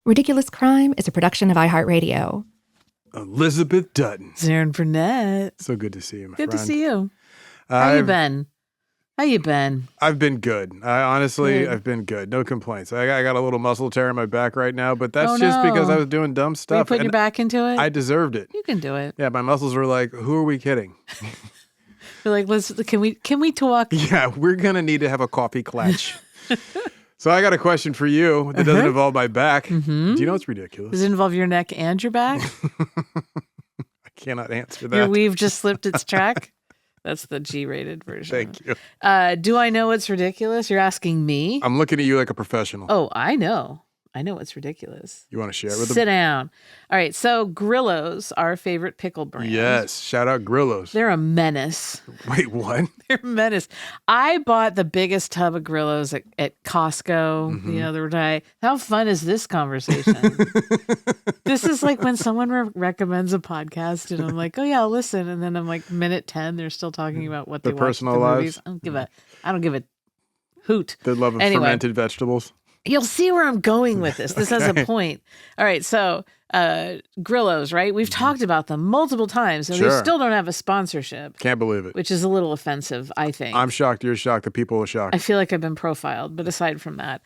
Ridiculous Crime is a production of iHeartRadio. Elizabeth Dutton. Zaron Burnett. So good to see you, my Good friend. to see you. How you been? I've been good. I've been good. No complaints. I got a little muscle tear in my back right now, but that's just because I was doing dumb stuff. Were you putting your back into it? I deserved it. You can do it. Yeah, my muscles were like, who are we kidding? You're like, can we talk? Yeah, we're going to need to have a coffee clutch. So I got a question for you that doesn't involve my back. Mm-hmm. Do you know what's ridiculous? Does it involve your neck and your back? I cannot answer that. Your weave just slipped its track? That's the G-rated version. Thank you. Do I know what's ridiculous? You're asking me? I'm looking at you like a professional. Oh, I know. I know what's ridiculous. You want to share with them? Sit down. All right. So Grillo's, our favorite pickle brand. Yes. Shout out Grillo's. They're a menace. Wait, what? They're a menace. I bought the biggest tub of Grillo's at Costco the other day. How fun is this conversation? This is like when someone recommends a podcast and I'm like, oh yeah, I'll listen. And then I'm like, minute 10, they're still talking about what they watch. Personal the lives. movies. I don't give a hoot. The love of fermented vegetables. You'll see where I'm going with this. This has a point. All right. So Grillo's, right? We've talked about them multiple times and they still don't have a sponsorship. Can't believe it. Which is a little offensive, I think. I'm shocked. You're shocked. The people are shocked. I feel like I've been profiled, but aside from that.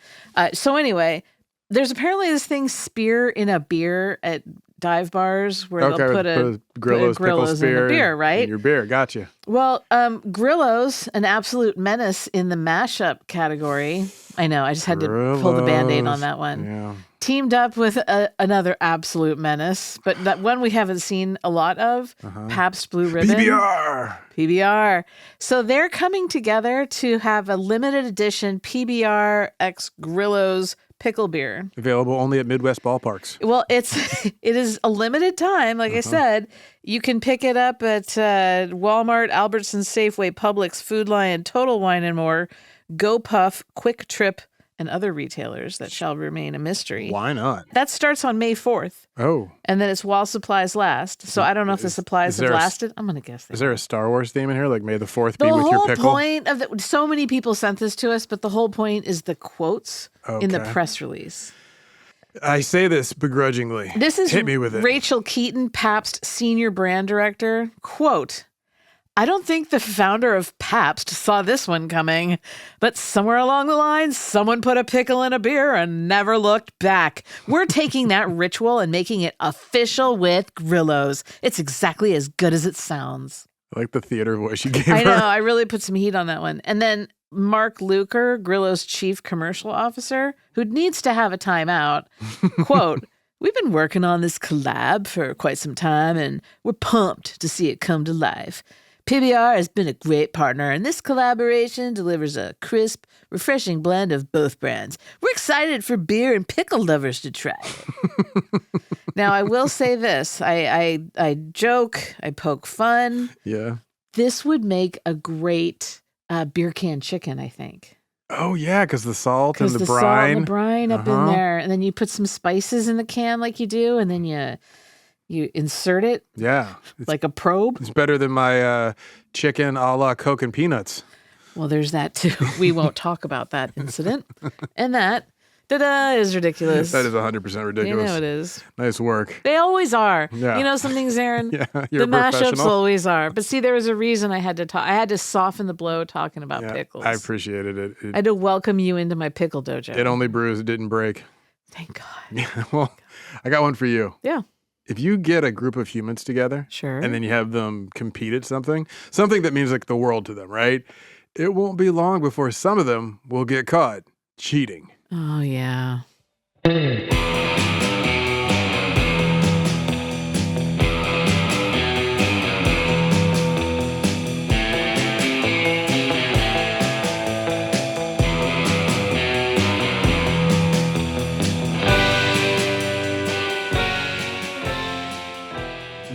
So anyway, there's apparently this thing, spear in a beer at dive bars where they'll put a Grillo's pickle spear in a beer, right? In your beer. Gotcha. Well, Grillo's, an absolute menace in the mashup category. I know. I just had to pull the Band-Aid on that one. Yeah. Teamed up with another absolute menace, but that one we haven't seen a lot of, Pabst Blue Ribbon. PBR. So they're coming together to have a limited edition PBR x Grillo's pickle beer. Available only at Midwest ballparks. Well, it is a limited time. Like I said, you can pick it up at Walmart, Albertsons, Safeway, Publix, Food Lion, Total Wine and More, GoPuff, Quick Trip, and other retailers that shall remain a mystery. Why not? That starts on May 4th. Oh. And then it's while supplies last. So I don't know if the supplies have lasted. I'm going to guess that. Is there a Star Wars theme in here? Like, may the 4th be with your pickle? The whole point of so many people sent this to us, but the whole point is the quotes in the press release. I say this begrudgingly. This is Hit me with it. Rachel Keaton, Pabst Senior Brand Director. Quote, I don't think the founder of Pabst saw this one coming, but somewhere along the line, someone put a pickle in a beer and never looked back. We're taking that ritual and making it official with Grillo's. It's exactly as good as it sounds. I like the theater voice you gave her. I know. I really put some heat on that one. And then Mark Luker, Grillo's chief commercial officer, who needs to have a timeout, quote, we've been working on this collab for quite some time, and we're pumped to see it come to life. PBR has been a great partner, and this collaboration delivers a crisp, refreshing blend of both brands. We're excited for beer and pickle lovers to try it. Now, I will say this. I joke, I poke fun. Yeah. This would make a great beer can chicken, I think. Oh, yeah, because the salt and the brine. Salt and the brine up in there. And then you put some spices in the can like you do, and then you insert it. Yeah. Like a probe. It's better than my chicken a la Coke and Peanuts. Well, there's that too. We won't talk about that incident. And that, is ridiculous. That is 100% ridiculous. You know it is. Nice work. They always are. Yeah. You know something, Zaron? Yeah, you're the a mashups professional. always are. But see, there was a reason I had to talk. I had to soften the blow talking about pickles. I appreciated it. I had to welcome you into my pickle dojo. It only bruised, it didn't break. Thank God. Yeah, well, I got one for you. Yeah. If you get a group of humans together, and then you have them compete at something that means like the world to them, right? It won't be long before some of them will get caught cheating. Oh, yeah.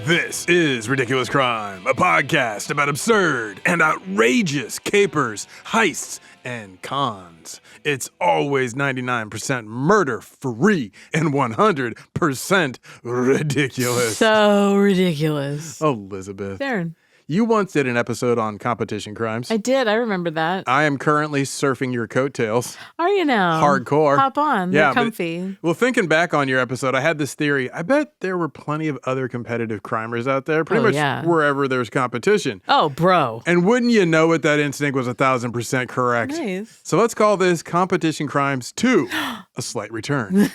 This is Ridiculous Crime, a podcast about absurd and outrageous capers, heists, and cons. It's always 99% murder-free and 100% ridiculous. So ridiculous. Elizabeth. Darren. You once did an episode on competition crimes. I did. I remember that. I am currently surfing your coattails. Are you now? Hardcore. Hop on. Yeah, They're comfy. Well, thinking back on your episode, I had this theory. I bet there were plenty of other competitive crimers out there, pretty much wherever there's competition. Oh, bro. And wouldn't you know it, that instinct was 1,000% correct. Nice. So let's call this Competition Crimes 2, A Slight Return.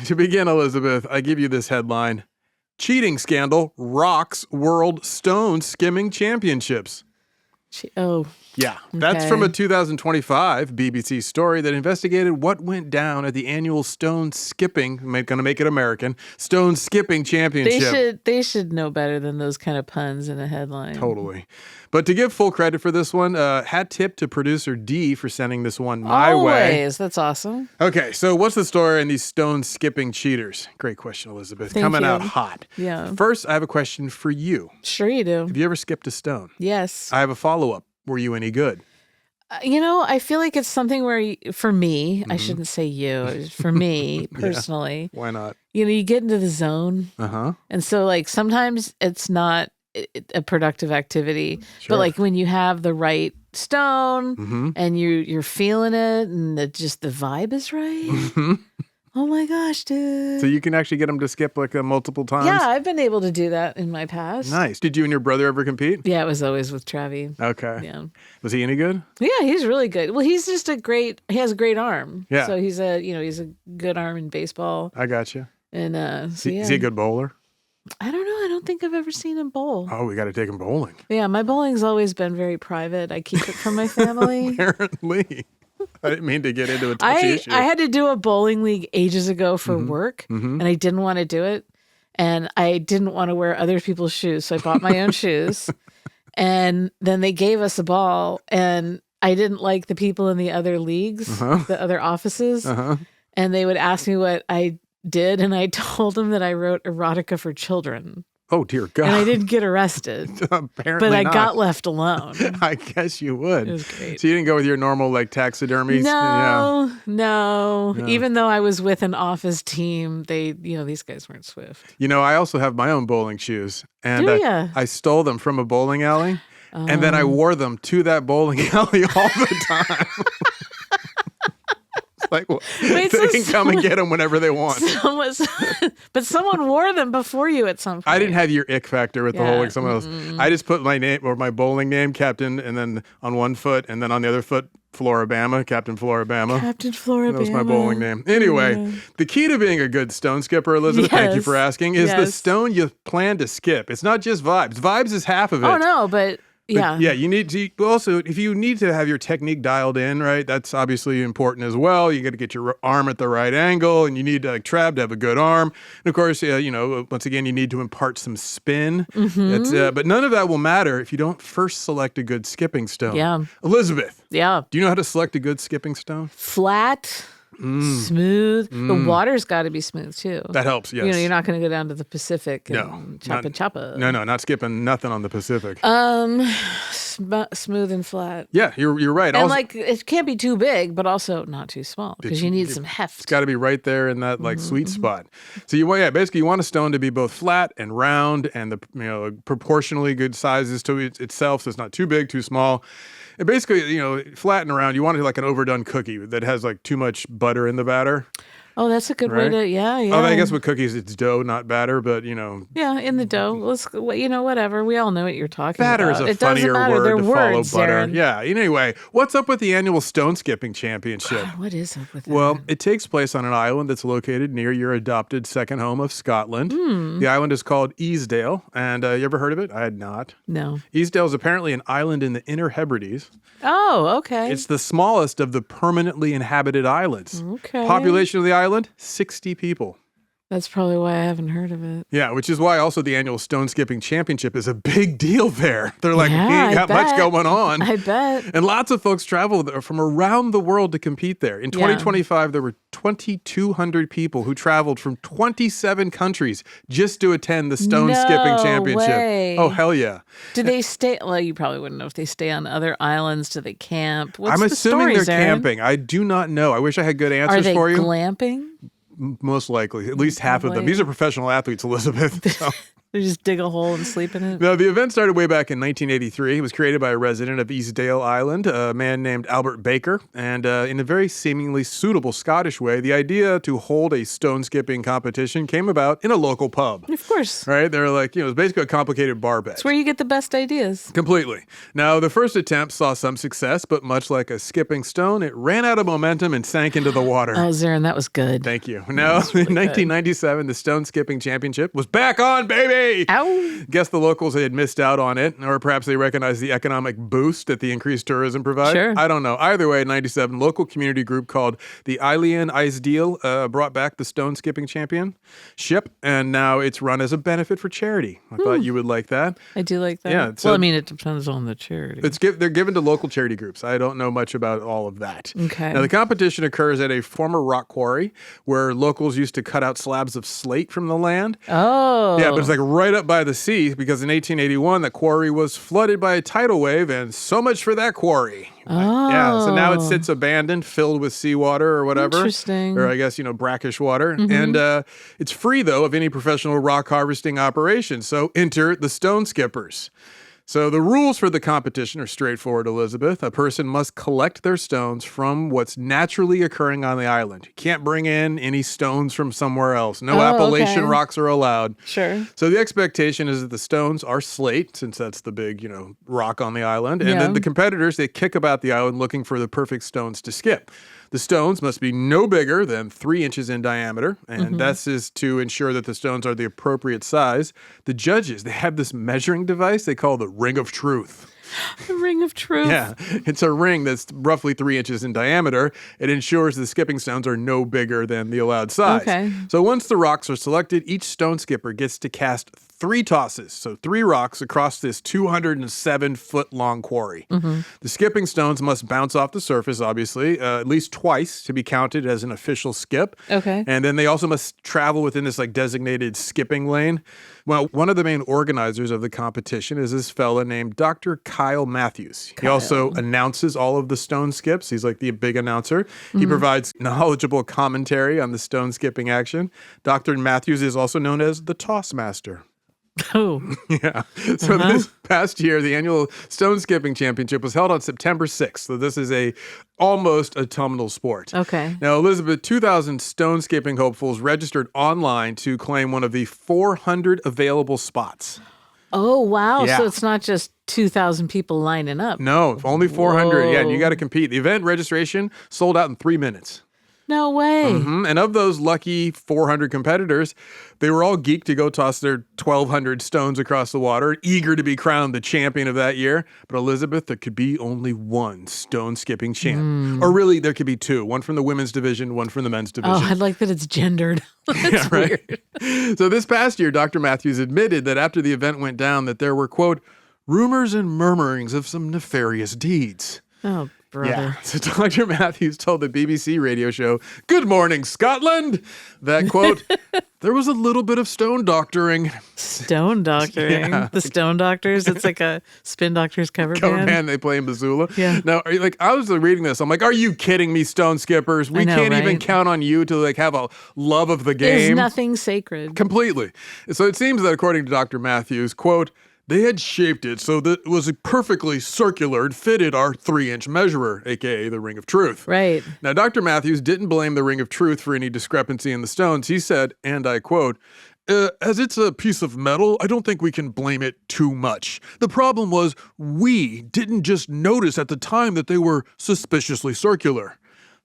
To begin, Elizabeth, I give you this headline. Cheating scandal rocks World Stone Skimming Championships. Yeah, that's from a 2025 BBC story that investigated what went down at the annual stone skipping, going to make it American, stone skipping championship. They should know better than those kind of puns in a headline. Totally. But to give full credit for this one, hat tip to producer D for sending this one my way. Always. That's awesome. Okay, so what's the story in these stone skipping cheaters? Great question, Elizabeth. Coming out hot. Yeah. First, I have a question for you. Sure you do. Have you ever skipped a stone? Yes. I have a follow-up. Were you any good? I feel like it's something where, for me, I shouldn't say you, for me personally. Why not? You get into the zone. Uh-huh. And so, sometimes it's not a productive activity. Sure. But, when you have the right stone and you're feeling it and the vibe is right. Oh, my gosh, dude. So you can actually get them to skip multiple times? Yeah, I've been able to do that in my past. Nice. Did you and your brother ever compete? Yeah, it was always with Travi. Okay. Yeah. Was he any good? Yeah, he's really good. Well, he's just he has a great arm. Yeah. So he's a good arm in baseball. I got you. And Is he a good bowler? I don't know. I don't think I've ever seen him bowl. Oh, we got to take him bowling. Yeah, my bowling's always been very private. I keep it from my family. Apparently. I didn't mean to get into a touchy issue. I had to do a bowling league ages ago for work, and I didn't want to do it. And I didn't want to wear other people's shoes, so I bought my own shoes. And then they gave us a ball, and I didn't like the people in the other leagues, the other offices. And they would ask me what I did, and I told them that I wrote erotica for children. Oh, dear God. And I didn't get arrested. Apparently But I not. got left alone. I guess you would. It was great. So you didn't go with your normal taxidermy? No. Even though I was with an office team, these guys weren't swift. I also have my own bowling shoes. And Do ya? I stole them from a bowling alley. And then I wore them to that bowling alley all the time. Wait, they can come and get them whenever they want. But someone wore them before you at some point. I didn't have your ick factor with the whole someone else. I just put my name or my bowling name, Captain, and then on one foot, and then on the other foot, Floribama, Captain Floribama. Captain Floribama. That was my bowling name. Anyway, the key to being a good stone skipper, Elizabeth, thank you for asking, is the stone you plan to skip. It's not just vibes. Vibes is half of it. Oh, no, but... Yeah. Yeah, you need to also, if you need to have your technique dialed in, right, that's obviously important as well. You got to get your arm at the right angle, and you need Trav to have a good arm. And of course, once again, you need to impart some spin. But none of that will matter if you don't first select a good skipping stone. Yeah. Elizabeth. Yeah. Do you know how to select a good skipping stone? Flat. Smooth. The water's got to be smooth too. That helps, yes. You're not going to go down to the Pacific and choppa. No, not skipping nothing on the Pacific. Smooth and flat. Yeah, you're right. And also, it can't be too big, but also not too small because you need some heft. It's got to be right there in that sweet spot. So you want a stone to be both flat and round, and the proportionally good sizes to itself, so it's not too big, too small. And basically, flat and round, you want it like an overdone cookie that has too much butter in the batter. Oh, that's a good way to, yeah. Oh, I guess with cookies, it's dough, not batter, but, Yeah, in the dough. Whatever. We all know what you're talking batter about. Batter is a funnier word to follow butter. Zaron. Yeah, anyway, what's up with the annual stone skipping championship? What is up with that? Well, it takes place on an island that's located near your adopted second home of Scotland. The island is called Easdale, and you ever heard of it? I had not. No. Easdale is apparently an island in the Inner Hebrides. Oh, okay. It's the smallest of the permanently inhabited islands. Okay. Population of the island, 60 people. That's probably why I haven't heard of it. Yeah, which is why also the annual stone skipping championship is a big deal there. They're like, yeah, we ain't got much going on. I bet. And lots of folks travel from around the world to compete there. In 2025, there were 2,200 people who traveled from 27 countries just to attend the stone skipping championship. Way. Oh, hell yeah. Do they stay? Well, you probably wouldn't know if they stay on other islands. Do they camp? What's I'm the assuming story, they're Zaron? camping. I do not know. I wish I had good answers for you. Are they glamping? Most likely. At least half of them. These are professional athletes, Elizabeth. So. They just dig a hole and sleep in it? Now, the event started way back in 1983. It was created by a resident of Eastdale Island, a man named Albert Baker. And in a very seemingly suitable Scottish way, the idea to hold a stone skipping competition came about in a local pub. Of course. Right? They're like, it was basically a complicated bar bet. It's where you get the best ideas. Completely. Now, the first attempt saw some success, but much like a skipping stone, it ran out of momentum and sank into the water. Oh, Zaron, that was good. Thank you. Now, in 1997, the Stone Skipping Championship was back on, baby! Ow! Guess the locals had missed out on it, or perhaps they recognized the economic boost that the increased tourism provided. Sure. I don't know. Either way, in 97, local community group called the Eilean Isdeal brought back the Stone Skipping Championship, and now it's run as a benefit for charity. I thought you would like that. I do like that. Yeah, Well, I mean, it depends on the charity. They're given to local charity groups. I don't know much about all of that. Okay. Now, the competition occurs at a former rock quarry where locals used to cut out slabs of slate from the land. Oh. Yeah, but it's like right up by the sea because in 1881, the quarry was flooded by a tidal wave, and so much for that quarry. Oh. Yeah, so now it sits abandoned, filled with seawater or whatever. Interesting. Or I guess, brackish water. And it's free, though, of any professional rock harvesting operation. So enter the Stone Skippers. So the rules for the competition are straightforward, Elizabeth. A person must collect their stones from what's naturally occurring on the island. You can't bring in any stones from somewhere else. No Appalachian rocks are allowed. Sure. So the expectation is that the stones are slate, since that's the big, rock on the island. And then the competitors, they kick about the island looking for the perfect stones to skip. The stones must be no bigger than 3 inches in diameter, and this is to ensure that the stones are the appropriate size. The judges, they have this measuring device they call the Ring of Truth. The Ring of Truth. Yeah, it's a ring that's roughly 3 inches in diameter. It ensures the skipping stones are no bigger than the allowed size. Okay. So once the rocks are selected, each stone skipper gets to cast 3 tosses, so 3 rocks across this 207-foot-long quarry. The skipping stones must bounce off the surface, obviously, at least twice to be counted as an official skip. Okay. And then they also must travel within this designated skipping lane. Well, one of the main organizers of the competition is this fella named Dr. Kyle Matthews. He also announces all of the stone skips. He's like the big announcer. He provides knowledgeable commentary on the stone skipping action. Dr. Matthews is also known as the Toss Master. Oh. Yeah. So this past year, the annual Stone Skipping Championship was held on September 6th. So this is almost autumnal sport. Okay. Now, Elizabeth, 2,000 stone skipping hopefuls registered online to claim one of the 400 available spots. Oh, wow. Yeah. So it's not just 2,000 people lining up. No, only 400. Yeah, and you Whoa. got to compete. The event registration sold out in 3 minutes. No way. And of those lucky 400 competitors, they were all geeked to go toss their 1,200 stones across the water, eager to be crowned the champion of that year. But Elizabeth, there could be only one stone skipping champ. Or really, there could be 2. One from the women's division, one from the men's division. Oh, I like that it's gendered. That's weird. So this past year, Dr. Matthews admitted that after the event went down, that there were, quote, rumors and murmurings of some nefarious deeds. Oh, brother. Yeah. So Dr. Matthews told the BBC radio show, Good Morning, Scotland, that, quote, there was a little bit of stone doctoring. Stone doctoring. Yeah. The Stone Doctors. It's like a Spin Doctors cover band. band they play in Missoula. Yeah. Now, I was reading this. I'm like, are you kidding me, stone skippers? We know, can't even right? count on you to have a love of the game. There's nothing sacred. Completely. So it seems that according to Dr. Matthews, quote, they had shaped it so that it was perfectly circular and fitted our 3-inch measurer, a.k.a. the Ring of Truth. Right. Now, Dr. Matthews didn't blame the Ring of Truth for any discrepancy in the stones. He said, and I quote, as it's a piece of metal, I don't think we can blame it too much. The problem was we didn't just notice at the time that they were suspiciously circular.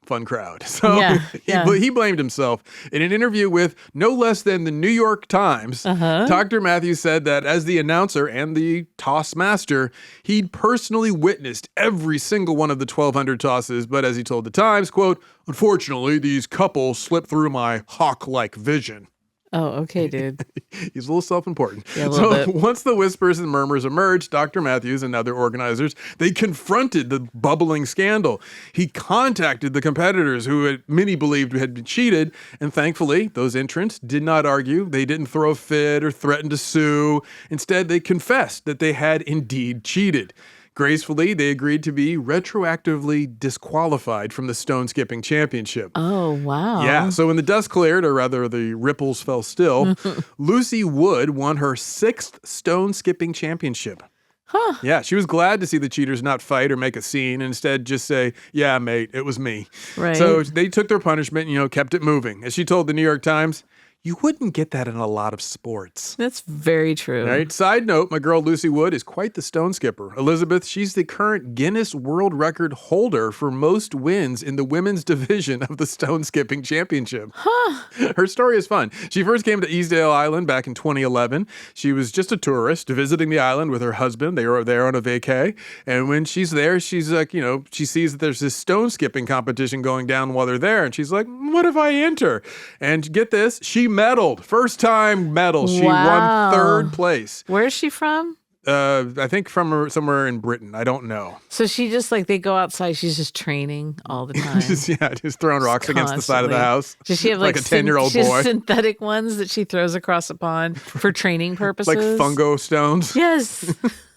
Fun crowd. So he blamed himself. In an interview with no less than the New York Times, Dr. Matthews said that as the announcer and the toss master, he'd personally witnessed every single one of the 1,200 tosses, but as he told the Times, quote, unfortunately, these couples slipped through my hawk-like vision. Oh, okay, dude. He's a little self-important. Yeah, a little bit. Once the whispers and murmurs emerged, Dr. Matthews and other organizers, they confronted the bubbling scandal. He contacted the competitors who many believed had been cheated, and thankfully, those entrants did not argue. They didn't throw a fit or threaten to sue. Instead, they confessed that they had indeed cheated. Gracefully, they agreed to be retroactively disqualified from the stone skipping championship. Oh, wow. Yeah, so when the dust cleared, or rather the ripples fell still, Lucy Wood won her 6th stone skipping championship. Huh. Yeah, she was glad to see the cheaters not fight or make a scene, and instead just say, yeah, mate, it was me. Right. So they took their punishment and, kept it moving. As she told the New York Times, you wouldn't get that in a lot of sports. That's very true. Right. Side note, my girl Lucy Wood is quite the stone skipper. Elizabeth, she's the current Guinness World Record holder for most wins in the women's division of the stone skipping championship. Huh. Her story is fun. She first came to Easdale Island back in 2011. She was just a tourist visiting the island with her husband. They were there on a vacay. And when she's there, she's like, she sees that there's this stone skipping competition going down while they're there. And she's like, what if I enter? And get this, she medaled. First time medal. She won 3rd place. Where is she from? I think from somewhere in Britain. I don't know. So she just they go outside. She's just training all the time. just throwing rocks against the side of the house. Does she have like a 10-year-old boy? Synthetic ones that she throws across a pond for training purposes? Like fungo stones? Yes.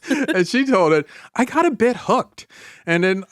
And she told it, I got a bit hooked. And then,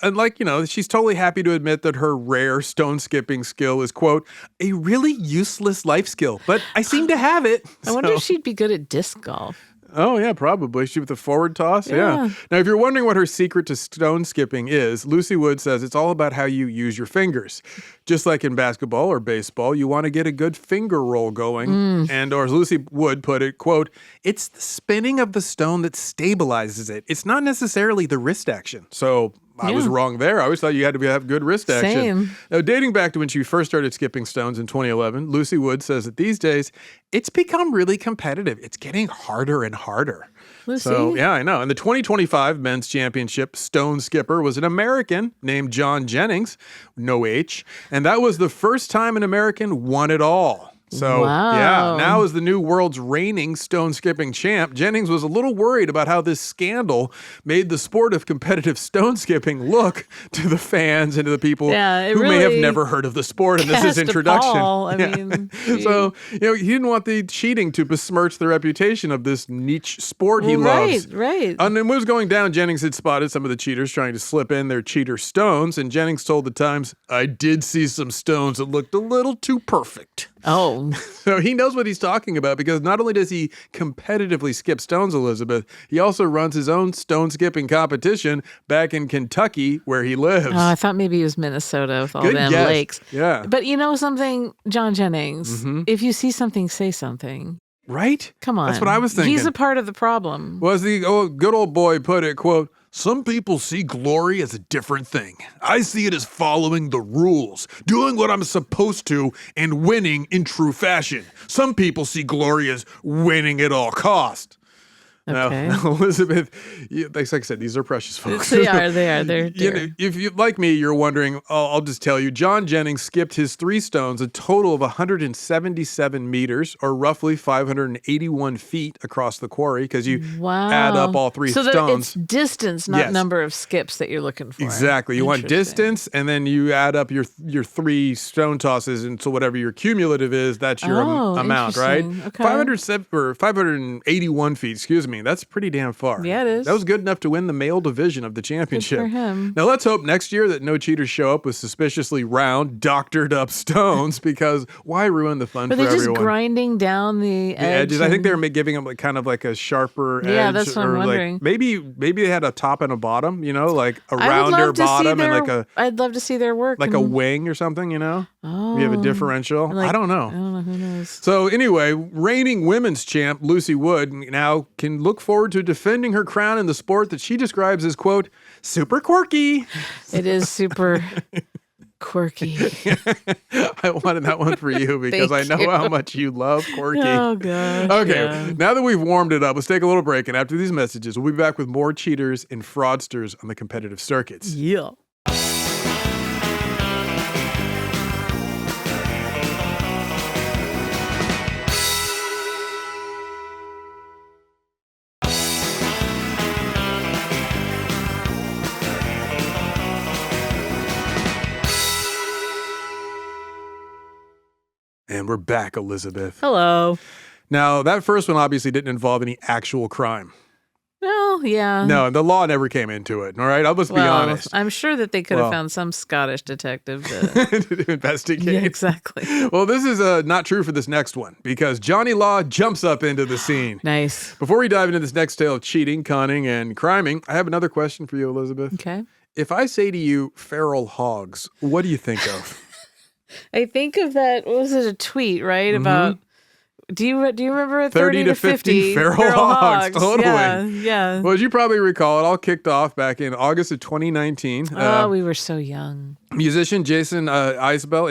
she's totally happy to admit that her rare stone skipping skill is, quote, a really useless life skill, but I seem to have it. I wonder if she'd be good at disc golf. Oh, yeah, probably. She with the forward toss? Yeah. Now, if you're wondering what her secret to stone skipping is, Lucy Wood says it's all about how you use your fingers. Just like in basketball or baseball, you want to get a good finger roll going. And, or as Lucy Wood put it, quote, it's the spinning of the stone that stabilizes it. It's not necessarily the wrist action. So I was wrong there. I always thought you had to have good wrist action. Same. Now, dating back to when she first started skipping stones in 2011, Lucy Wood says that these days, it's become really competitive. It's getting harder and harder. Lucy? So, yeah, I know. And the 2025 men's championship stone skipper was an American named John Jennings, no H, and that was the first time an American won it all. So, yeah, now as the new world's reigning stone skipping champ, Jennings was a little worried about how this scandal made the sport of competitive stone skipping look to the fans and to the people who may have never heard of the sport. And this is introduction. I mean, so, he didn't want the cheating to besmirch the reputation of this niche sport he loves. Right. And when it was going down, Jennings had spotted some of the cheaters trying to slip in their cheater stones. And Jennings told the Times, I did see some stones that looked a little too perfect. Oh. So he knows what he's talking about because not only does he competitively skip stones, Elizabeth, he also runs his own stone skipping competition back in Kentucky where he lives. Oh, I thought maybe it was Minnesota with all Good them guess. lakes. Yeah. But you know something, John Jennings, if you see something, say something. Right? Come on. That's what I was thinking. He's a part of the problem. Well, as the good old boy put it, quote, some people see glory as a different thing. I see it as following the rules, doing what I'm supposed to, and winning in true fashion. Some people see glory as winning at all cost. Okay. Now, Elizabeth, like I said, these are precious folks. They are. They're if you like me, you're wondering, I'll just tell you, John Jennings skipped his 3 stones a total of 177 meters, or roughly 581 feet across the quarry, because you add up all 3 stones. So it's distance, not number of skips that you're looking for. Exactly. You want distance, and then you add up your 3 stone tosses, and so whatever your cumulative is, that's your amount, right? Okay. 581 feet, excuse me. That's pretty damn far. Yeah, it is. That was good enough to win the male division of the championship. Good for him. Now, let's hope next year that no cheaters show up with suspiciously round, doctored up stones, because why ruin the fun for everyone? Are they just grinding down the edges? I think they were giving them kind of like a sharper edge. Yeah, that's what I'm wondering. Maybe they had a top and a bottom, like a rounder bottom and like a... I'd love to see their work. Like a wing or something, Oh. You have a differential. I don't know. Who knows? So anyway, reigning women's champ Lucy Wood now can look forward to defending her crown in the sport that she describes as, quote, super quirky. It is super quirky. I wanted that one for you because I know how much you love quirky. Oh, gosh. Okay, now that we've warmed it up, let's take a little break. And after these messages, we'll be back with more cheaters and fraudsters on the competitive circuits. Yeah. And we're back, Elizabeth. Hello. Now, that first one obviously didn't involve any actual crime. Well, yeah. No, the law never came into it. All right, I'll just be honest. I'm sure that they could have found some Scottish detective to investigate. Yeah, exactly. Well, this is not true for this next one because Johnny Law jumps up into the scene. Nice. Before we dive into this next tale of cheating, conning, and criming, I have another question for you, Elizabeth. Okay. If I say to you feral hogs, what do you think of? I think of that. What was it? A tweet, right? About. Do you remember 30 to 50 feral hogs? Totally. Yeah. Well, as you probably recall, it all kicked off back in August of 2019. We were so young. Musician Jason Isbell,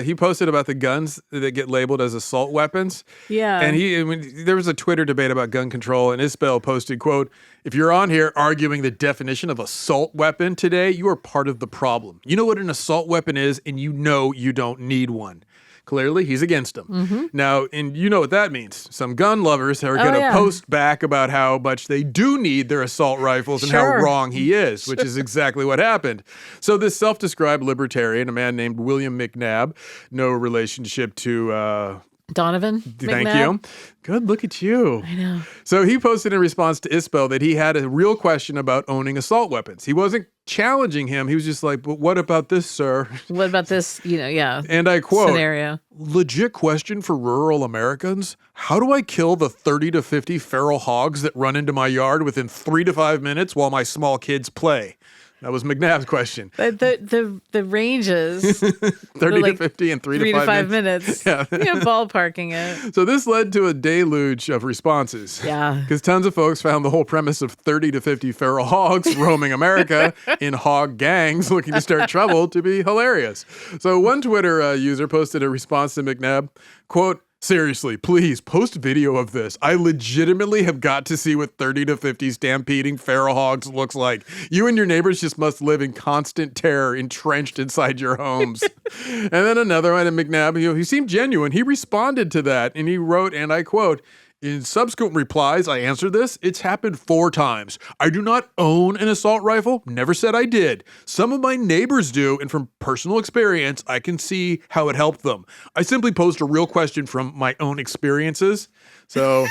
he posted about the guns that get labeled as assault weapons. Yeah. And there was a Twitter debate about gun control, and Isbell posted, quote, "If you're on here arguing the definition of assault weapon today, you are part of the problem. You know what an assault weapon is, and you know you don't need one." Clearly, he's against them. Now, and you know what that means. Some gun lovers are going to post back about how much they do need their assault rifles and how wrong he is, which is exactly what happened. So this self-described libertarian, a man named William McNabb, no relationship to... Donovan Thank McNabb. you. Good, look at you. I know. So he posted in response to Isbell that he had a real question about owning assault weapons. He wasn't challenging him. He was just like, but what about this, sir? What about this, And I quote, scenario? "Legit question for rural Americans. How do I kill the 30 to 50 feral hogs that run into my yard within 3 to 5 minutes while my small kids play?" That was McNabb's question. The ranges 30 to 50 and 3 to 5 minutes. Yeah. Ballparking it. So this led to a deluge of responses. Yeah. Because tons of folks found the whole premise of 30 to 50 feral hogs roaming America in hog gangs looking to start trouble to be hilarious. So one Twitter user posted a response to McNabb, quote, "Seriously, please post video of this. I legitimately have got to see what 30 to 50 stampeding feral hogs looks like. You and your neighbors just must live in constant terror, entrenched inside your homes." And then another one, and McNabb, he seemed genuine. He responded to that, and he wrote, and I quote, "In subsequent replies, I answered this. It's happened 4 times. I do not own an assault rifle. Never said I did. Some of my neighbors do, and from personal experience, I can see how it helped them. I simply posed a real question from my own experiences." So,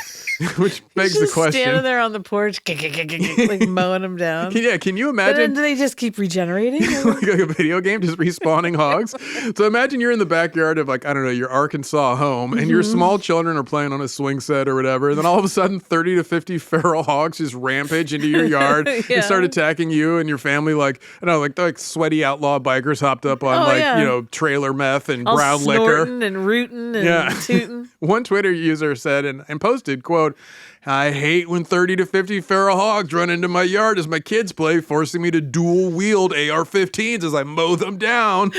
which begs the question. Standing there on the porch, like mowing them down. Can you imagine? But then do they just keep regenerating? Like a video game, just respawning hogs. So imagine you're in the backyard of your Arkansas home, and your small children are playing on a swing set or whatever, and then all of a sudden 30 to 50 feral hogs just rampage into your yard and start attacking you and your family like sweaty outlaw bikers hopped up on trailer meth and all brown liquor. Snorting and rooting and tooting. One Twitter user said and posted, quote, "I hate when 30 to 50 feral hogs run into my yard as my kids play, forcing me to dual wield AR-15s as I mow them down."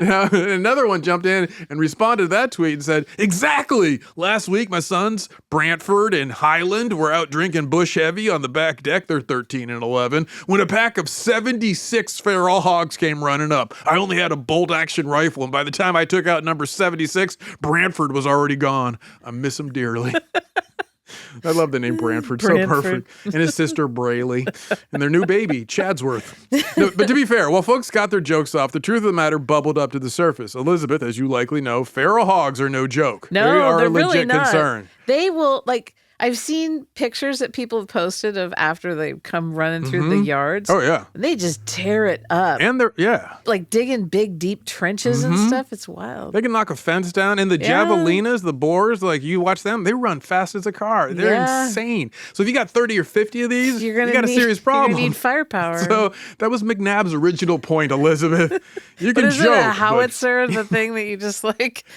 Now, another one jumped in and responded to that tweet and said, "Exactly. Last week, my sons, Brantford and Highland, were out drinking Bush Heavy on the back deck. They're 13 and 11, when a pack of 76 feral hogs came running up. I only had a bolt-action rifle, and by the time I took out number 76, Brantford was already gone. I miss him dearly." I love the name Brantford. So perfect. And his sister Braley and their new baby, Chadsworth. No, but to be fair, while folks got their jokes off, the truth of the matter bubbled up to the surface. Elizabeth, as you likely know, feral hogs are no joke. No, they are they're a legit really not. concern. They will, I've seen pictures that people have posted of after they come running through the yards. Oh, yeah. They just tear it up. And they're, like digging big, deep trenches and stuff. It's wild. They can knock a fence down. And the javelinas, the boars, you watch them, they run fast as a car. They're insane. So if you got 30 or 50 of these, you got a serious problem. You're going to need firepower. So that was McNabb's original point, Elizabeth. You can is joke. It a howitzer, the thing that you just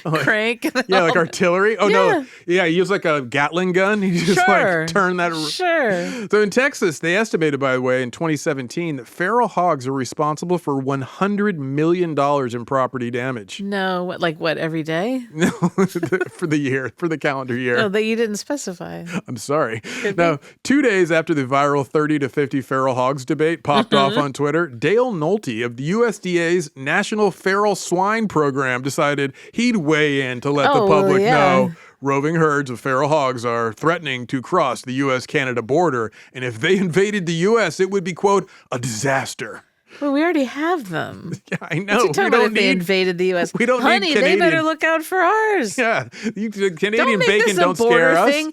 crank? Yeah, like artillery. Oh, no. Yeah, you use like a Gatling gun. You just turn that. Sure. So in Texas, they estimated, by the way, in 2017, that feral hogs are responsible for $100 million in property damage. No, what, every day? No, for the calendar year. No, that you didn't specify. I'm sorry. Now, 2 days after the viral 30 to 50 feral hogs debate popped off on Twitter, Dale Nolte of the USDA's National Feral Swine Program decided he'd weigh in to let the public know roving herds of feral hogs are threatening to cross the U.S.-Canada border, and if they invaded the U.S., it would be, quote, a disaster. Well, we already have them. Yeah, I know. What you talking about if they invaded the U.S.? We don't Honey, need Canadian. they better look out for ours. Yeah, Canadian bacon don't scare us.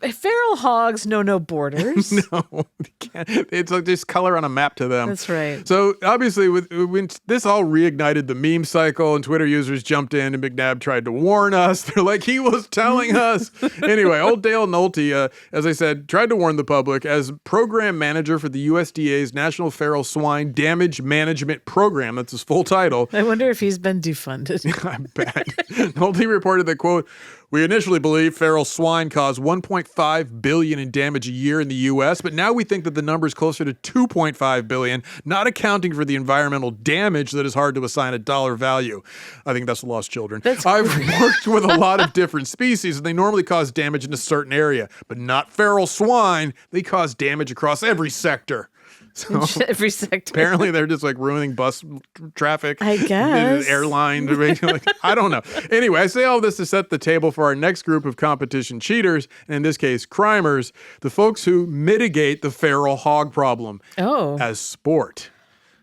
feral hogs know no borders. No, they can't. It's like just color on a map to them. That's right. So obviously, when this all reignited the meme cycle, and Twitter users jumped in, and McNabb tried to warn us. They're like, he was telling us. Anyway, old Dale Nolte, as I said, tried to warn the public as program manager for the USDA's National Feral Swine Damage Management Program. That's his full title. I wonder if he's been defunded. I bet. Nolte reported that, quote, "We initially believed feral swine caused $1.5 billion in damage a year in the U.S., but now we think that the number is closer to $2.5 billion, not accounting for the environmental damage that is hard to assign a dollar value." I think that's lost children. I've worked with a lot of different species, and they normally cause damage in a certain area, but not feral swine. They cause damage across every sector. So Every sector. apparently they're just like ruining bus traffic. I guess. Airline. Like, I don't know. Anyway, I say all this to set the table for our next group of competition cheaters, and in this case, crimers, the folks who mitigate the feral hog problem as sport.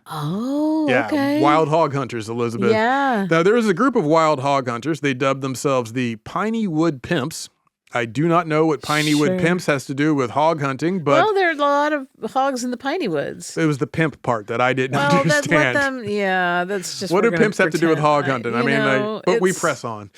Oh, Yeah, okay. wild hog hunters, Elizabeth. Yeah. Now, there was a group of wild hog hunters. They dubbed themselves the Piney Wood Pimps. I do not know what Piney Wood Pimps has to do with hog hunting, but... Well, there are a lot of hogs in the piney woods. It was the pimp part that I didn't understand. That's just... What do pimps have to do with hog hunting? But we press on.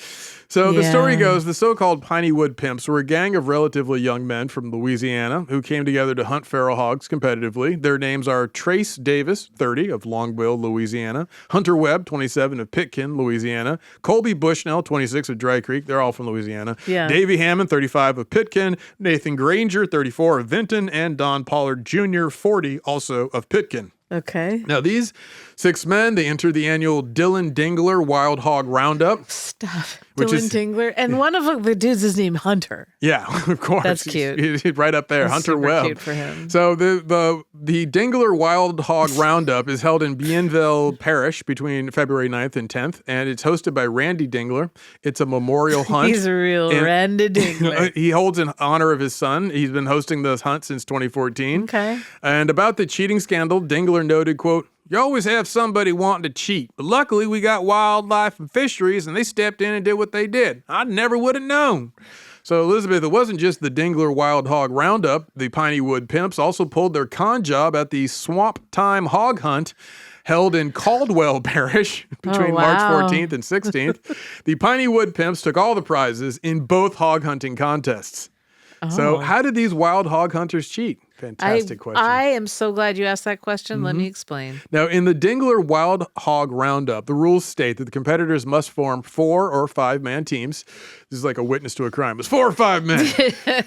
So the story goes, the so-called Piney Wood Pimps were a gang of relatively young men from Louisiana who came together to hunt feral hogs competitively. Their names are Trace Davis, 30, of Longville, Louisiana; Hunter Webb, 27, of Pitkin, Louisiana; Colby Bushnell, 26, of Dry Creek. They're all from Louisiana. Yeah. Davy Hammond, 35, of Pitkin; Nathan Granger, 34, of Vinton; and Don Pollard Jr., 40, also of Pitkin. Okay. Now, these 6 men, they enter the annual Dylan Dingler Wild Hog Roundup. Stop. Dylan Dingler. And one of the dudes is named Hunter. Yeah, of course. That's cute. He's right up there. That's Hunter super Webb. cute for him. So the Dingler Wild Hog Roundup is held in Bienville Parish between February 9th and 10th, and it's hosted by Randy Dingler. It's a memorial hunt. He's a real Randy Dingler. He holds in honor of his son. He's been hosting the hunt since 2014. Okay. And about the cheating scandal, Dingler noted, quote, "You always have somebody wanting to cheat, but luckily we got wildlife and fisheries, and they stepped in and did what they did. I never would have known." So, Elizabeth, it wasn't just the Dingler Wild Hog Roundup. The Piney Wood Pimps also pulled their con job at the Swamp Time Hog Hunt held in Caldwell Parish between March 14th and 16th. The Piney Wood Pimps took all the prizes in both hog hunting contests. So how did these wild hog hunters cheat? Fantastic question. I am so glad you asked that question. Let me explain. Now, in the Dingler Wild Hog Roundup, the rules state that the competitors must form 4 or 5-man teams. This is like a witness to a crime. It's 4 or 5 men.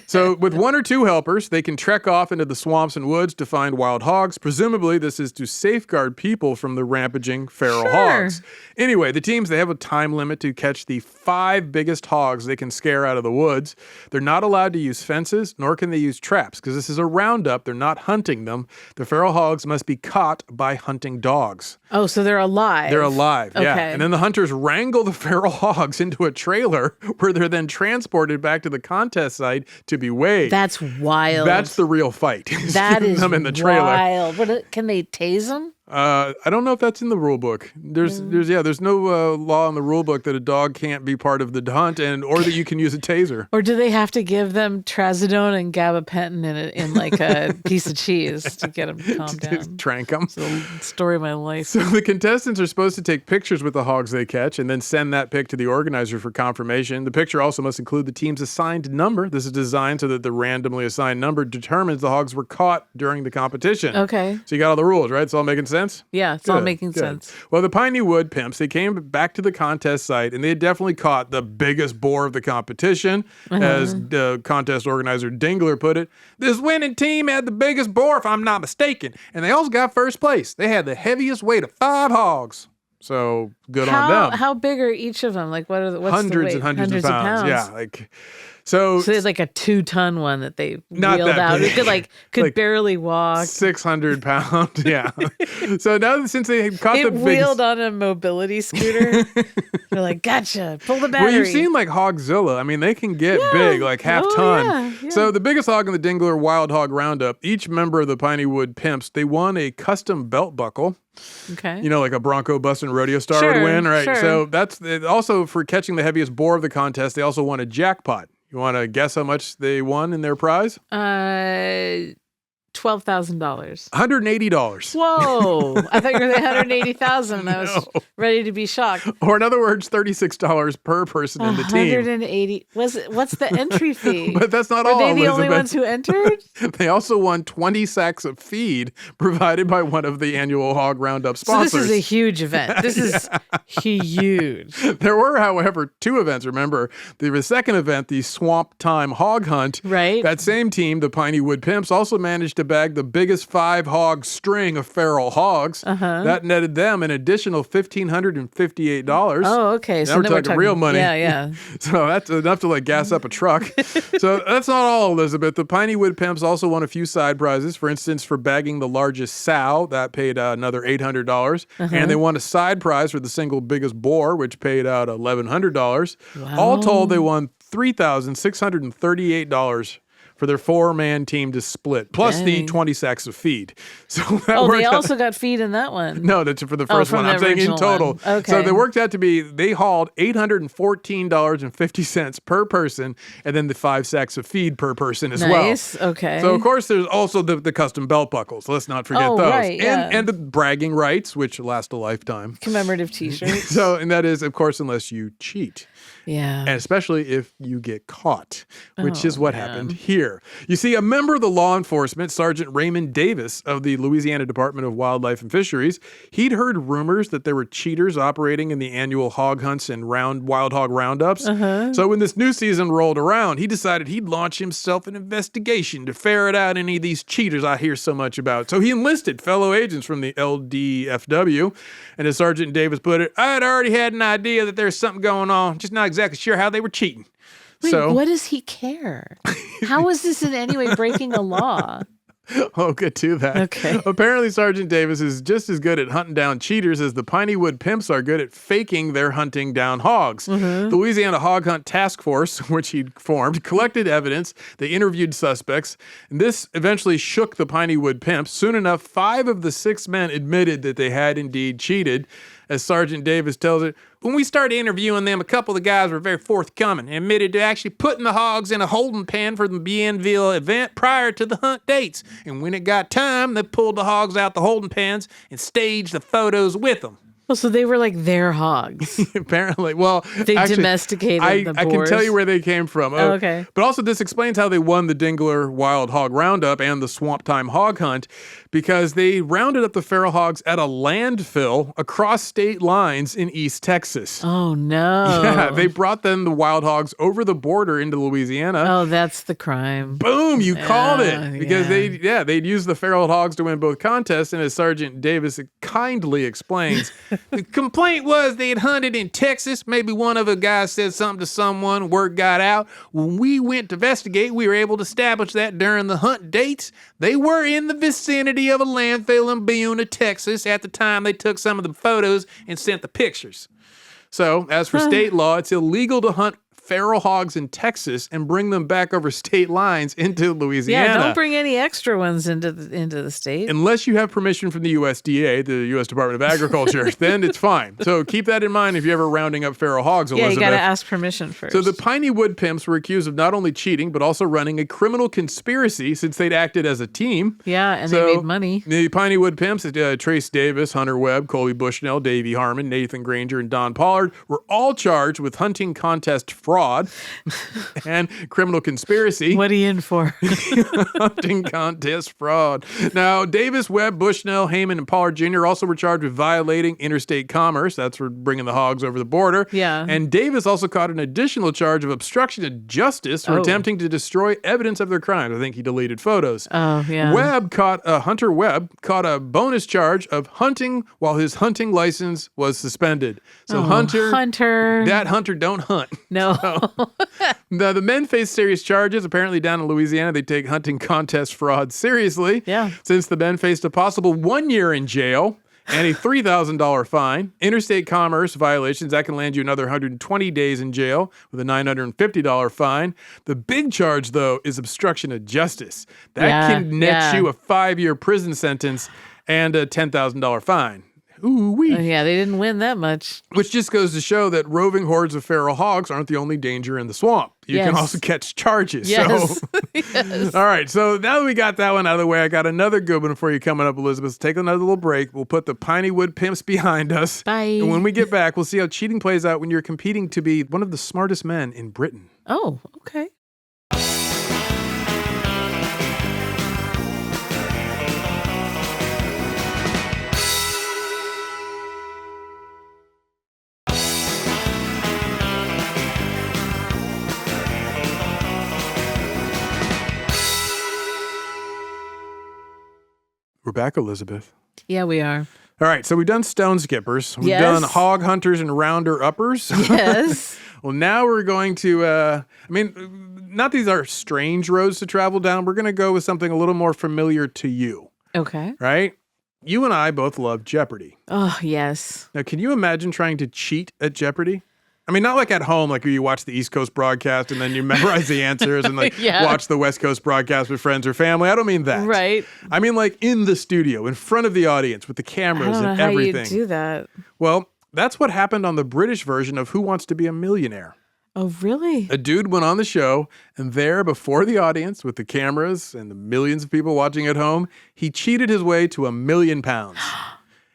So with 1 or 2 helpers, they can trek off into the swamps and woods to find wild hogs. Presumably, this is to safeguard people from the rampaging feral hogs. Anyway, the teams, they have a time limit to catch the 5 biggest hogs they can scare out of the woods. They're not allowed to use fences, nor can they use traps, because this is a roundup. They're not hunting them. The feral hogs must be caught by hunting dogs. Oh, so they're alive. They're alive, yeah. Okay. And then the hunters wrangle the feral hogs into a trailer where they're then transported back to the contest site to be weighed. That's wild. That's the real fight. That is them in the trailer. wild. But can they tase them? I don't know if that's in the rule book. There's no law in the rule book that a dog can't be part of the hunt or that you can use a taser. Or do they have to give them trazodone and gabapentin in like a piece of cheese to get them to calm down? Trank them. It's the story of my life. So the contestants are supposed to take pictures with the hogs they catch and then send that pic to the organizer for confirmation. The picture also must include the team's assigned number. This is designed so that the randomly assigned number determines the hogs were caught during the competition. Okay. So you got all the rules, right? It's all making sense? Yeah, it's all making sense. Well, the Piney Wood Pimps, they came back to the contest site and they had definitely caught the biggest boar of the competition. As the contest organizer Dingler put it, "This winning team had the biggest boar, if I'm not mistaken. And they also got first place. They had the heaviest weight of 5 hogs. So good on them." How big are each of them? Like what's hundreds the weight? and hundreds of pounds. Yeah, So there's like a 2-ton one that they Not wheeled that out. big. It could barely walk. 600 pounds. Yeah. So now since they caught the biggest... wheeled on a mobility scooter. They're like, gotcha, pull the battery. Well, you've seen like Hogzilla. I mean, they can get big, like half ton. Yeah. So the biggest hog in the Dingler Wild Hog Roundup, each member of the Piney Wood Pimps, they won a custom belt buckle. Okay. You know, like a Bronco busting rodeo star would win, right? Sure. So that's also for catching the heaviest boar of the contest. They also won a jackpot. You want to guess how much they won in their prize? $12,000. $180. Whoa! I thought you were saying 180,000. I was ready to be shocked. Or in other words, $36 per person in the team. 180. What's the entry fee? But that's not Were all, they the Elizabeth. only ones who entered? They also won 20 sacks of feed provided by one of the annual Hog Roundup sponsors. So this is a huge event. This is huge. There were, however, 2 events. Remember, the second event, the Swamp Time Hog Hunt. Right. That same team, the Piney Wood Pimps, also managed to bag the biggest 5-hog string of feral hogs. That netted them an additional $1,558. Oh, okay. Now we're talking real money. Yeah. So that's enough to gas up a truck. So that's not all, Elizabeth. The Piney Wood Pimps also won a few side prizes. For instance, for bagging the largest sow, that paid another $800. And they won a side prize for the single biggest boar, which paid out $1,100. Wow. All told, they won $3,638 for their 4-man team to split, plus the 20 sacks of feed. So they also got feed in that one. No, that's for the first one. I'm saying in total. Okay. So they worked out to be, they hauled $814.50 per person, and then the 5 sacks of feed per person as well. Nice. Okay. So, of course, there's also the custom belt buckles. Let's not forget those. Right, and the bragging rights, which last a lifetime. Commemorative T-shirts. And that is, of course, unless you cheat. Yeah. And especially if you get caught, which is what happened here. You see, a member of the law enforcement, Sergeant Raymond Davis of the Louisiana Department of Wildlife and Fisheries, he'd heard rumors that there were cheaters operating in the annual hog hunts and wild hog roundups. So when this new season rolled around, he decided he'd launch himself an investigation to ferret out any of these cheaters I hear so much about. So he enlisted fellow agents from the LDFW, and as Sergeant Davis put it, I had already had an idea that there's something going on, just not exactly sure how they were cheating. Wait, what does he care? How is this in any way breaking a law? Oh, get to that. Okay. Apparently, Sergeant Davis is just as good at hunting down cheaters as the Piney Wood Pimps are good at faking their hunting down hogs. The Louisiana Hog Hunt Task Force, which he'd formed, collected evidence. They interviewed suspects, and this eventually shook the Piney Wood Pimps. Soon enough, 5 of the 6 men admitted that they had indeed cheated. As Sergeant Davis tells it, when we started interviewing them, a couple of the guys were very forthcoming and admitted to actually putting the hogs in a holding pen for the Bienville event prior to the hunt dates. And when it got time, they pulled the hogs out the holding pens and staged the photos with them. Oh, so they were like their hogs. Apparently. Well, they actually, domesticated the boars. I can tell you where they came from. Oh, okay. But also this explains how they won the Dingler Wild Hog Roundup and the Swamp Time Hog Hunt, because they rounded up the feral hogs at a landfill across state lines in East Texas. Oh, no. Yeah, they brought them, the wild hogs, over the border into Louisiana. Oh, that's the crime. Boom, you called it. Because they'd use the feral hogs to win both contests, and as Sergeant Davis kindly explains, the complaint was they had hunted in Texas. Maybe one of the guys said something to someone, word got out. When we went to investigate, we were able to establish that during the hunt dates, they were in the vicinity of a landfill in Buna, Texas at the time they took some of the photos and sent the pictures. So, as for state law, it's illegal to hunt feral hogs in Texas and bring them back over state lines into Louisiana. Yeah, don't bring any extra ones into the state. Unless you have permission from the USDA, the U.S. Department of Agriculture, then it's fine. So keep that in mind if you're ever rounding up feral hogs, Elizabeth. Yeah, you got to ask permission first. So the Piney Wood Pimps were accused of not only cheating, but also running a criminal conspiracy since they'd acted as a team. Yeah, and they made money. The Piney Wood Pimps, Trace Davis, Hunter Webb, Colby Bushnell, Davey Harmon, Nathan Granger, and Don Pollard were all charged with hunting contest fraud and criminal conspiracy. What are you in for? Hunting contest fraud. Now, Davis, Webb, Bushnell, Heyman, and Pollard Jr. also were charged with violating interstate commerce. That's for bringing the hogs over the border. Yeah. And Davis also caught an additional charge of obstruction of justice for attempting to destroy evidence of their crimes. I think he deleted photos. Oh, yeah. Hunter Webb caught a bonus charge of hunting while his hunting license was suspended. So Hunter. That Hunter don't hunt. No. Now, the men face serious charges. Apparently down in Louisiana, they take hunting contest fraud seriously. Yeah. Since the men faced a possible 1 year in jail and a $3,000 fine. Interstate commerce violations, that can land you another 120 days in jail with a $950 fine. The big charge, though, is obstruction of justice. That can net you a 5-year prison sentence and a $10,000 fine. Ooh-wee. Yeah, they didn't win that much. Which just goes to show that roving hordes of feral hogs aren't the only danger in the swamp. You can also catch charges. Yes. So. Yes. All right, so now that we got that one out of the way, I got another good one for you coming up, Elizabeth. Take another little break. We'll put the Piney Wood pimps behind us. Bye. And when we get back, we'll see how cheating plays out when you're competing to be one of the smartest men in Britain. Oh, okay. We're back, Elizabeth. Yeah, we are. All right, so we've done stone skippers. We've Yes. done hog hunters and rounder uppers. Yes. Well, now we're going to, not these are strange roads to travel down. We're going to go with something a little more familiar to you, Okay. right? You and I both love Jeopardy. Oh, yes. Now, can you imagine trying to cheat at Jeopardy? I mean, not like at home, like you watch the East Coast broadcast and then you memorize the answers and like Yeah. watch the West Coast broadcast with friends or family. I don't mean that. Right. I mean like in the studio, in front of the audience with the I cameras don't know and how everything. you do that. Well, that's what happened on the British version of Who Wants to Be a Millionaire. Oh, really? A dude went on the show, and there before the audience with the cameras and the millions of people watching at home, he cheated his way to £1 million.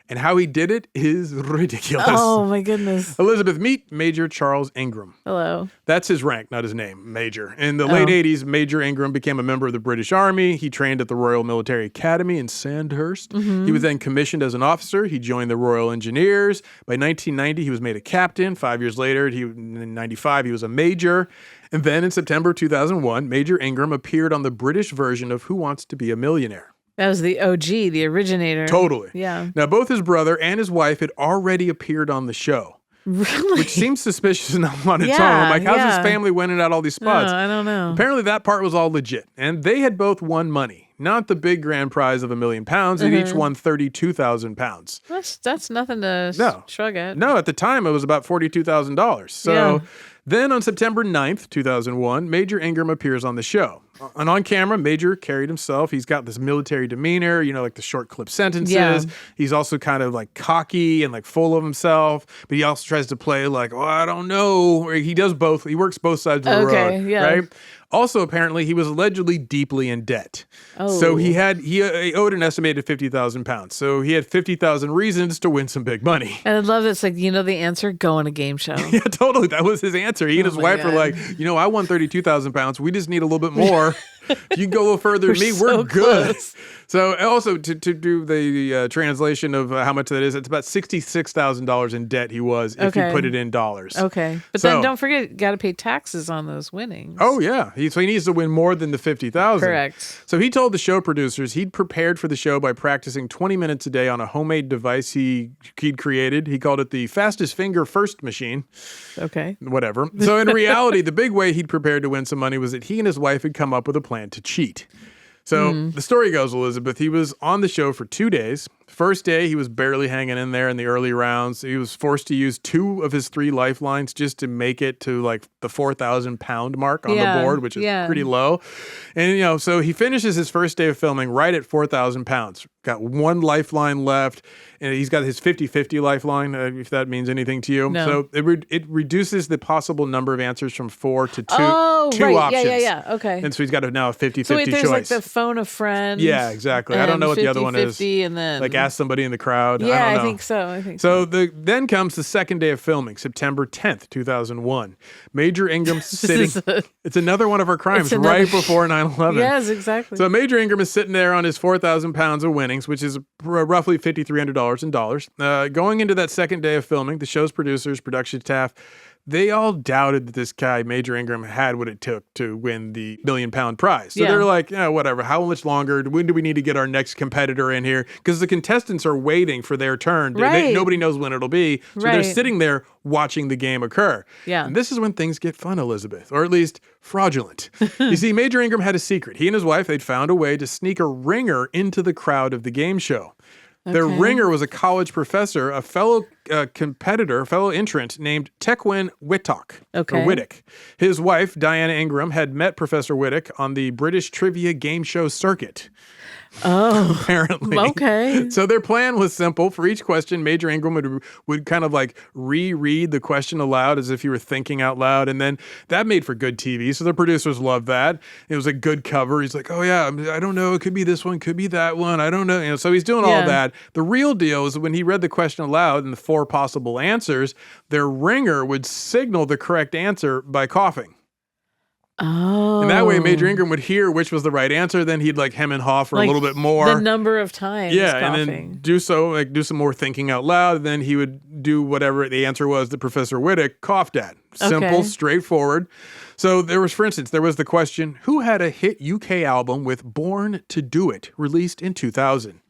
And how he did it is ridiculous. Oh, my goodness. Elizabeth, meet Major Charles Ingram. Hello. That's his rank, not his name, Major. In the late 80s, Major Ingram became a member of the British Army. He trained at the Royal Military Academy in Sandhurst. He was then commissioned as an officer. He joined the Royal Engineers. By 1990, he was made a captain. 5 years later, in 95, he was a major. And then in September 2001, Major Ingram appeared on the British version of Who Wants to Be a Millionaire. That was the OG, the originator. Totally. Yeah. Now, both his brother and his wife had already appeared on the show. Really? Which seems suspicious enough on its own. Yeah, Like, how's yeah. his family winning out all these spots? I don't know. Apparently, that part was all legit. And they had both won money. Not the big grand prize of £1 million. They each won £32,000. That's nothing to No. shrug at. No, at the time, it was about $42,000. So Yeah. then on September 9th, 2001, Major Ingram appears on the show. And on camera, Major carried himself. He's got this military demeanor, like the short clip sentences. Yeah. He's also kind of like cocky and like full of himself. But he also tries to play like, I don't know. Or he does both. He works both sides of the road. Yeah. Right? Also, apparently, he was allegedly deeply in debt. Oh. So he owed an estimated £50,000. So he had 50,000 reasons to win some big money. And I love it's like, the answer, go on a game show. Yeah, totally. That was his answer. He and his my wife were God. like, I won £32,000. We just need a little bit more. If you can go a little further than me, we're so good. close. So also to do the translation of how much that is, it's about $66,000 in debt he was if you Okay. put it in dollars. Okay. But So- then don't forget, got to pay taxes on those winnings. Oh, yeah. So he needs to win more than the $50,000. Correct. So he told the show producers he'd prepared for the show by practicing 20 minutes a day on a homemade device he'd created. He called it the fastest finger first machine. Okay. Whatever. So in reality, the big way he'd prepared to win some money was that he and his wife had come up with a plan to cheat. So the story goes, Elizabeth, he was on the show for 2 days. First day, he was barely hanging in there in the early rounds. He was forced to use 2 of his 3 lifelines just to make it to like the 4,000 pound mark on the board, which is pretty low. And, so he finishes his first day of filming right at 4,000 pounds. Got 1 lifeline left, and he's got his 50-50 lifeline, if that means anything to you. No. So it reduces the possible number of answers from 4 to 2, Oh, 2 right. options. Yeah. Okay. And so he's got now a 50-50 So wait, there's choice. like the phone a friend. Yeah, exactly. I don't and know what the other one is. 50-50 and then Like ask somebody in the crowd. Yeah, I don't know. I think so. So then comes the second day of filming, September 10th, 2001. Major Ingram sitting. It's another one of our crimes right before 9/11. Yes, exactly. So Major Ingram is sitting there on his 4,000 pounds of winnings, which is roughly $5,300 in dollars. Going into that second day of filming, the show's producers, production staff, they all doubted that this guy, Major Ingram, had what it took to win the £1 million prize. So they're like, whatever, how much longer? When do we need to get our next competitor in here? Because the contestants are waiting for their turn. Right. Nobody knows when it'll be. So they're Right. sitting there watching the game occur. Yeah. And this is when things get fun, Elizabeth, or at least fraudulent. You see, Major Ingram had a secret. He and his wife, they'd found a way to sneak a ringer into the crowd of the game show. Their ringer was a college professor, a fellow competitor, fellow entrant named Tequin Whittock. Okay. Or Whittock. His wife, Diana Ingram, had met Professor Whittock on the British trivia game show circuit. Oh, apparently. okay. So their plan was simple. For each question, Major Ingram would kind of like reread the question aloud as if he were thinking out loud. And then that made for good TV. So the producers loved that. It was a good cover. He's like, oh, yeah, I don't know. It could be this one, could be that one. I don't know. So he's doing all that. The real deal is when he read the question aloud and the 4 possible answers, their ringer would signal the correct answer by coughing. Oh. And that way, Major Ingram would hear which was the right answer. Then he'd like hem and haw for a little bit more. The number of times. Yeah, coughing. and then do some more thinking out loud. Then he would do whatever the answer was that Professor Whittock coughed at. Simple, straightforward. So for instance, there was the question, who had a hit UK album with Born to Do It, released in 2000?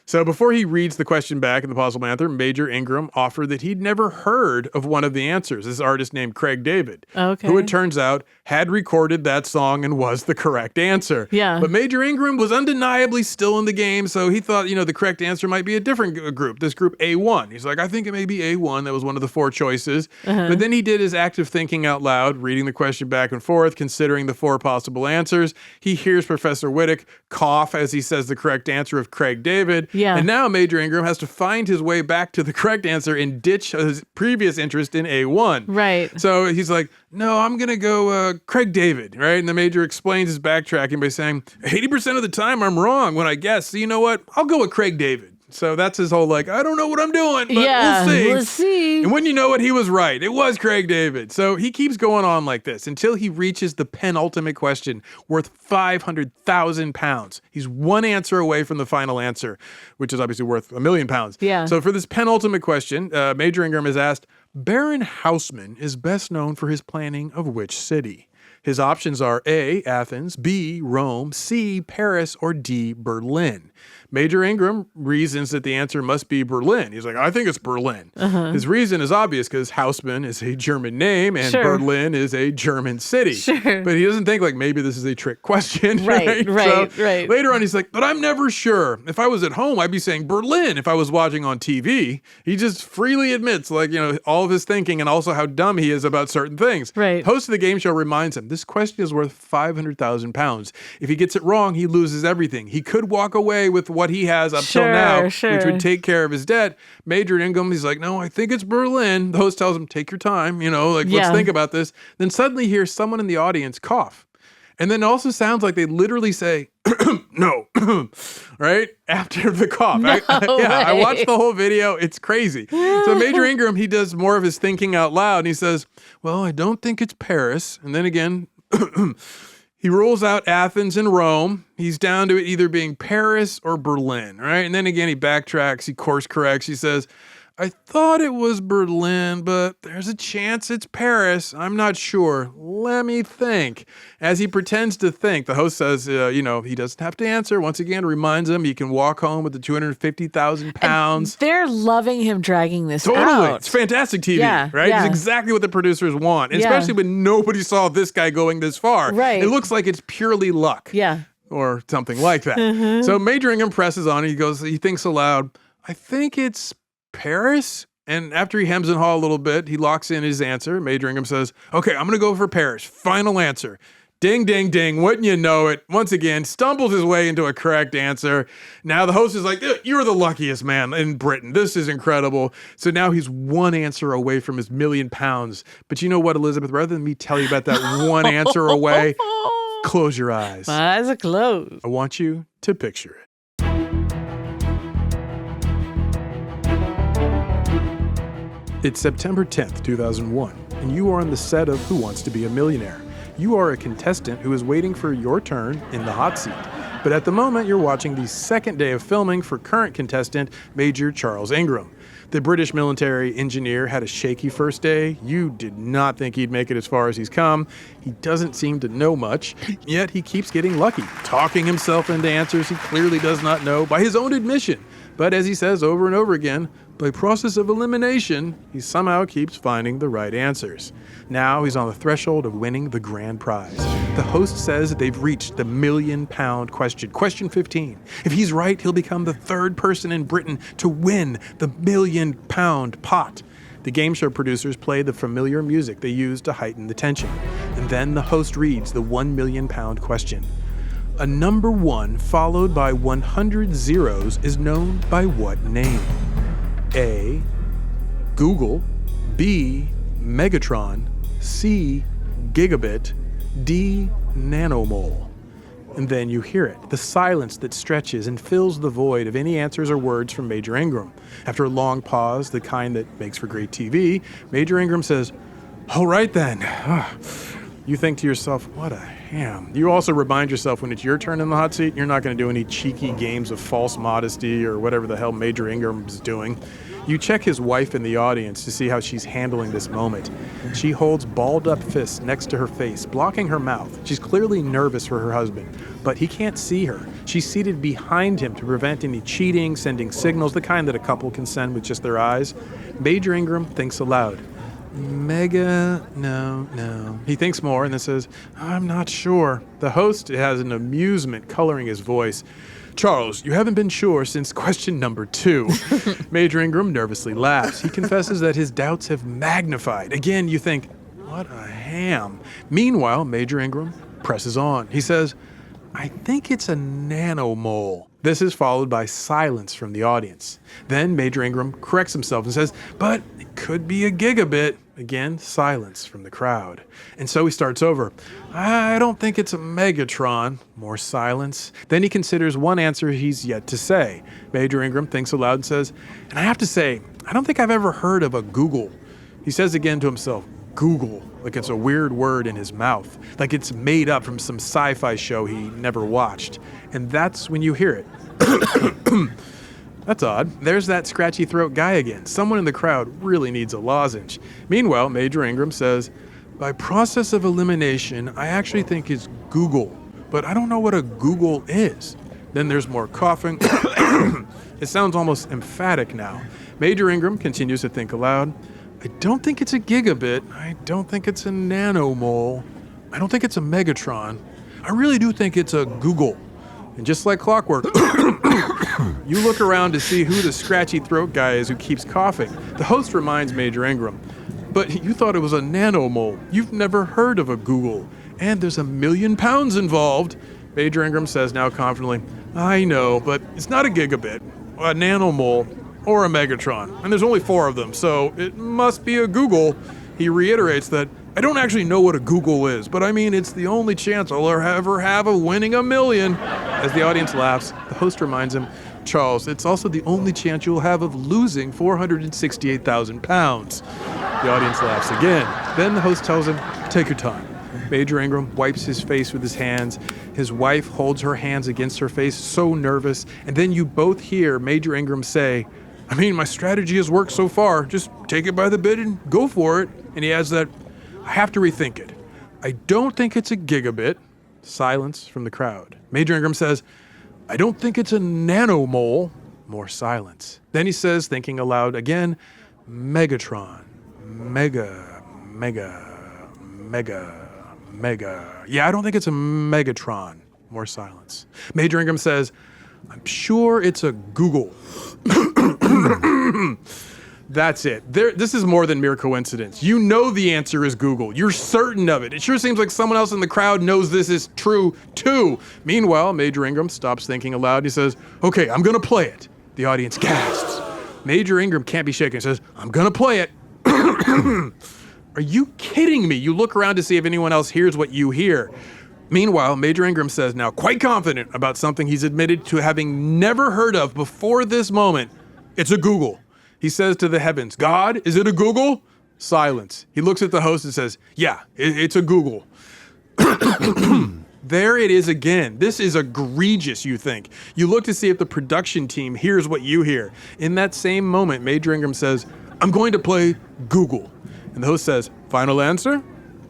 So before he reads the question back in the possible answer, Major Ingram offered that he'd never heard of one of the answers, this artist named Craig David, who it turns out had recorded that song and was the correct answer. Yeah. But Major Ingram was undeniably still in the game, so he thought, the correct answer might be a different group, this group A1. He's like, I think it may be A1. That was one of the 4 choices. But then he did his active thinking out loud, reading the question back and forth, considering the 4 possible answers. He hears Professor Whittock cough as he says the correct answer of Craig David. Yeah. And now Major Ingram has to find his way back to the correct answer and ditch his previous interest in A1. Right. So he's like, no, I'm going to go Craig David, right? And the Major explains his backtracking by saying, 80% of the time I'm wrong when I guess. So you know what? I'll go with Craig David. So that's his whole I don't know what I'm doing, but we'll see. We'll see. And when you know what, he was right. It was Craig David. So he keeps going on like this until he reaches the penultimate question worth 500,000 pounds. He's 1 answer away from the final answer, which is obviously worth £1 million. Yeah. So for this penultimate question, Major Ingram is asked, Baron Haussmann is best known for his planning of which city? His options are A, Athens, B, Rome, C, Paris, or D, Berlin. Major Ingram reasons that the answer must be Berlin. He's like, I think it's Berlin. His reason is obvious because Haussmann is a German name and Berlin is a German city. But he doesn't think maybe this is a trick question. Right. Later on, he's like, but I'm never sure. If I was at home, I'd be saying Berlin if I was watching on TV. He just freely admits, all of his thinking and also how dumb he is about certain things. Right. Host of the game show reminds him, this question is worth 500,000 pounds. If he gets it wrong, he loses everything. He could walk away with what he has up till now, which would take care of his debt. Major Ingram, he's like, no, I think it's Berlin. The host tells him, take your time, let's think about this. Then suddenly hears someone in the audience cough. And then it also sounds like they literally say, no, right? After the cough. I watched the whole video. It's crazy. So Major Ingram, he does more of his thinking out loud. And he says, well, I don't think it's Paris. And then again, he rules out Athens and Rome. He's down to it either being Paris or Berlin, right? And then again, he backtracks, he course corrects. He says, I thought it was Berlin, but there's a chance it's Paris. I'm not sure. Let me think. As he pretends to think, the host says, he doesn't have to answer. Once again, reminds him he can walk home with the 250,000 pounds. And they're loving him dragging this out. Totally. It's fantastic TV, right? Yeah. It's exactly what the producers want, especially when nobody saw this guy going this far. Right. It looks like it's purely luck. Yeah. Or something like that. So Major Ingram presses on. He thinks aloud, I think it's Paris? And after he hems and haws a little bit, he locks in his answer. Major Ingram says, okay, I'm going to go for Paris. Final answer. Ding, ding, ding. Wouldn't you know it? Once again, stumbles his way into a correct answer. Now the host is like, you're the luckiest man in Britain. This is incredible. So now he's 1 answer away from his £1 million. But you know what, Elizabeth? Rather than me tell you about that 1 answer away, close your eyes. My eyes are closed. I want you to picture it. It's September 10th, 2001, and you are on the set of Who Wants to Be a Millionaire. You are a contestant who is waiting for your turn in the hot seat. But at the moment, you're watching the second day of filming for current contestant, Major Charles Ingram. The British military engineer had a shaky first day. You did not think he'd make it as far as he's come. He doesn't seem to know much, yet he keeps getting lucky, talking himself into answers he clearly does not know by his own admission. But as he says over and over again, By process of elimination, he somehow keeps finding the right answers. Now he's on the threshold of winning the grand prize. The host says that they've reached the £1 million question. Question 15. If he's right, he'll become the third person in Britain to win the £1 million pot. The game show producers play the familiar music they use to heighten the tension. And then the host reads the £1 million question. A number 1 followed by 100 zeros is known by what name? A. Google. B. Megatron. C. Gigabit. D. Nanomole. And then you hear it, the silence that stretches and fills the void of any answers or words from Major Ingram. After a long pause, the kind that makes for great TV, Major Ingram says, "All right then." You think to yourself, what a ham. You also remind yourself when it's your turn in the hot seat, you're not going to do any cheeky games of false modesty or whatever the hell Major Ingram's doing. You check his wife in the audience to see how she's handling this moment. She holds balled up fists next to her face, blocking her mouth. She's clearly nervous for her husband, but he can't see her. She's seated behind him to prevent any cheating, sending signals, the kind that a couple can send with just their eyes. Major Ingram thinks aloud. No. He thinks more and then says, I'm not sure. The host has an amusement coloring his voice. Charles, you haven't been sure since question number 2. Major Ingram nervously laughs. He confesses that his doubts have magnified. Again, you think, what a ham. Meanwhile, Major Ingram presses on. He says, I think it's a nanomole. This is followed by silence from the audience. Then Major Ingram corrects himself and says, but it could be a gigabit. Again, silence from the crowd. And so he starts over. I don't think it's a Megatron. More silence. Then he considers one answer he's yet to say. Major Ingram thinks aloud and says, and I have to say, I don't think I've ever heard of a Google. He says again to himself, Google, like it's a weird word in his mouth, like it's made up from some sci-fi show he never watched. And that's when you hear it. That's odd. There's that scratchy throat guy again. Someone in the crowd really needs a lozenge. Meanwhile, Major Ingram says, by process of elimination, I actually think it's Google, but I don't know what a Google is. Then there's more coughing. It sounds almost emphatic now. Major Ingram continues to think aloud. I don't think it's a gigabit. I don't think it's a nanomole. I don't think it's a Megatron. I really do think it's a Google. And just like clockwork, you look around to see who the scratchy throat guy is who keeps coughing. The host reminds Major Ingram, but you thought it was a nanomole. You've never heard of a Google. And there's £1 million involved. Major Ingram says now confidently, I know, but it's not a gigabit, a nanomole, or a Megatron. And there's only 4 of them, so it must be a Google. He reiterates that, I don't actually know what a Google is, but I mean, it's the only chance I'll ever have of winning $1 million. As the audience laughs, the host reminds him, Charles, it's also the only chance you'll have of losing £468,000. The audience laughs again. Then the host tells him, take your time. Major Ingram wipes his face with his hands. His wife holds her hands against her face, so nervous. And then you both hear Major Ingram say, I mean, my strategy has worked so far. Just take it by the bit and go for it. And he adds that, I have to rethink it. I don't think it's a gigabit. Silence from the crowd. Major Ingram says, I don't think it's a nanomole. More silence. Then he says, thinking aloud again, Megatron. Mega. Yeah, I don't think it's a Megatron. More silence. Major Ingram says, I'm sure it's a Google. That's it. This is more than mere coincidence. You know the answer is Google. You're certain of it. It sure seems like someone else in the crowd knows this is true, too. Meanwhile, Major Ingram stops thinking aloud. He says, okay, I'm going to play it. The audience gasps. Major Ingram can't be shaken. He says, I'm going to play it. Are you kidding me? You look around to see if anyone else hears what you hear. Meanwhile, Major Ingram says, now quite confident about something he's admitted to having never heard of before this moment, it's a Google. He says to the heavens, God, is it a Google? Silence. He looks at the host and says, yeah, it's a Google. There it is again. This is egregious, you think. You look to see if the production team hears what you hear. In that same moment, Major Ingram says, I'm going to play Google. And the host says, final answer?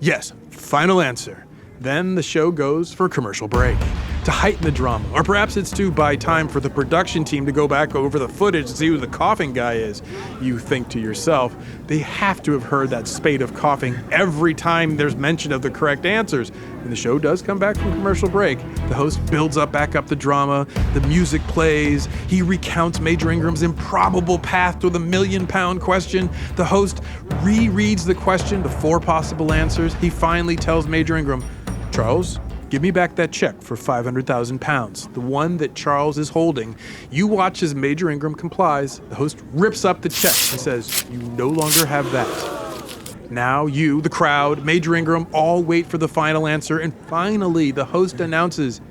Yes, final answer. Then the show goes for a commercial break. to heighten the drama. Or perhaps it's to buy time for the production team to go back over the footage to see who the coughing guy is. You think to yourself, they have to have heard that spate of coughing every time there's mention of the correct answers. When the show does come back from commercial break, the host builds back up the drama, the music plays, he recounts Major Ingram's improbable path to the £1 million question. The host rereads the question, the 4 possible answers. He finally tells Major Ingram, Charles, give me back that check for £500,000, the one that Charles is holding. You watch as Major Ingram complies. The host rips up the check and says, you no longer have that. Now you, the crowd, Major Ingram, all wait for the final answer, and finally the host announces,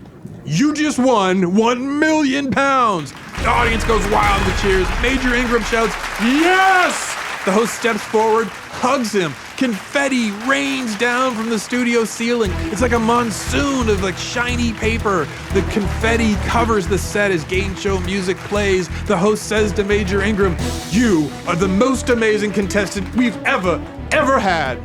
you just won £1 million. The audience goes wild with cheers. Major Ingram shouts, yes! The host steps forward, hugs him. Confetti rains down from the studio ceiling. It's like a monsoon of shiny paper. The confetti covers the set as game show music plays. The host says to Major Ingram, you are the most amazing contestant we've ever had.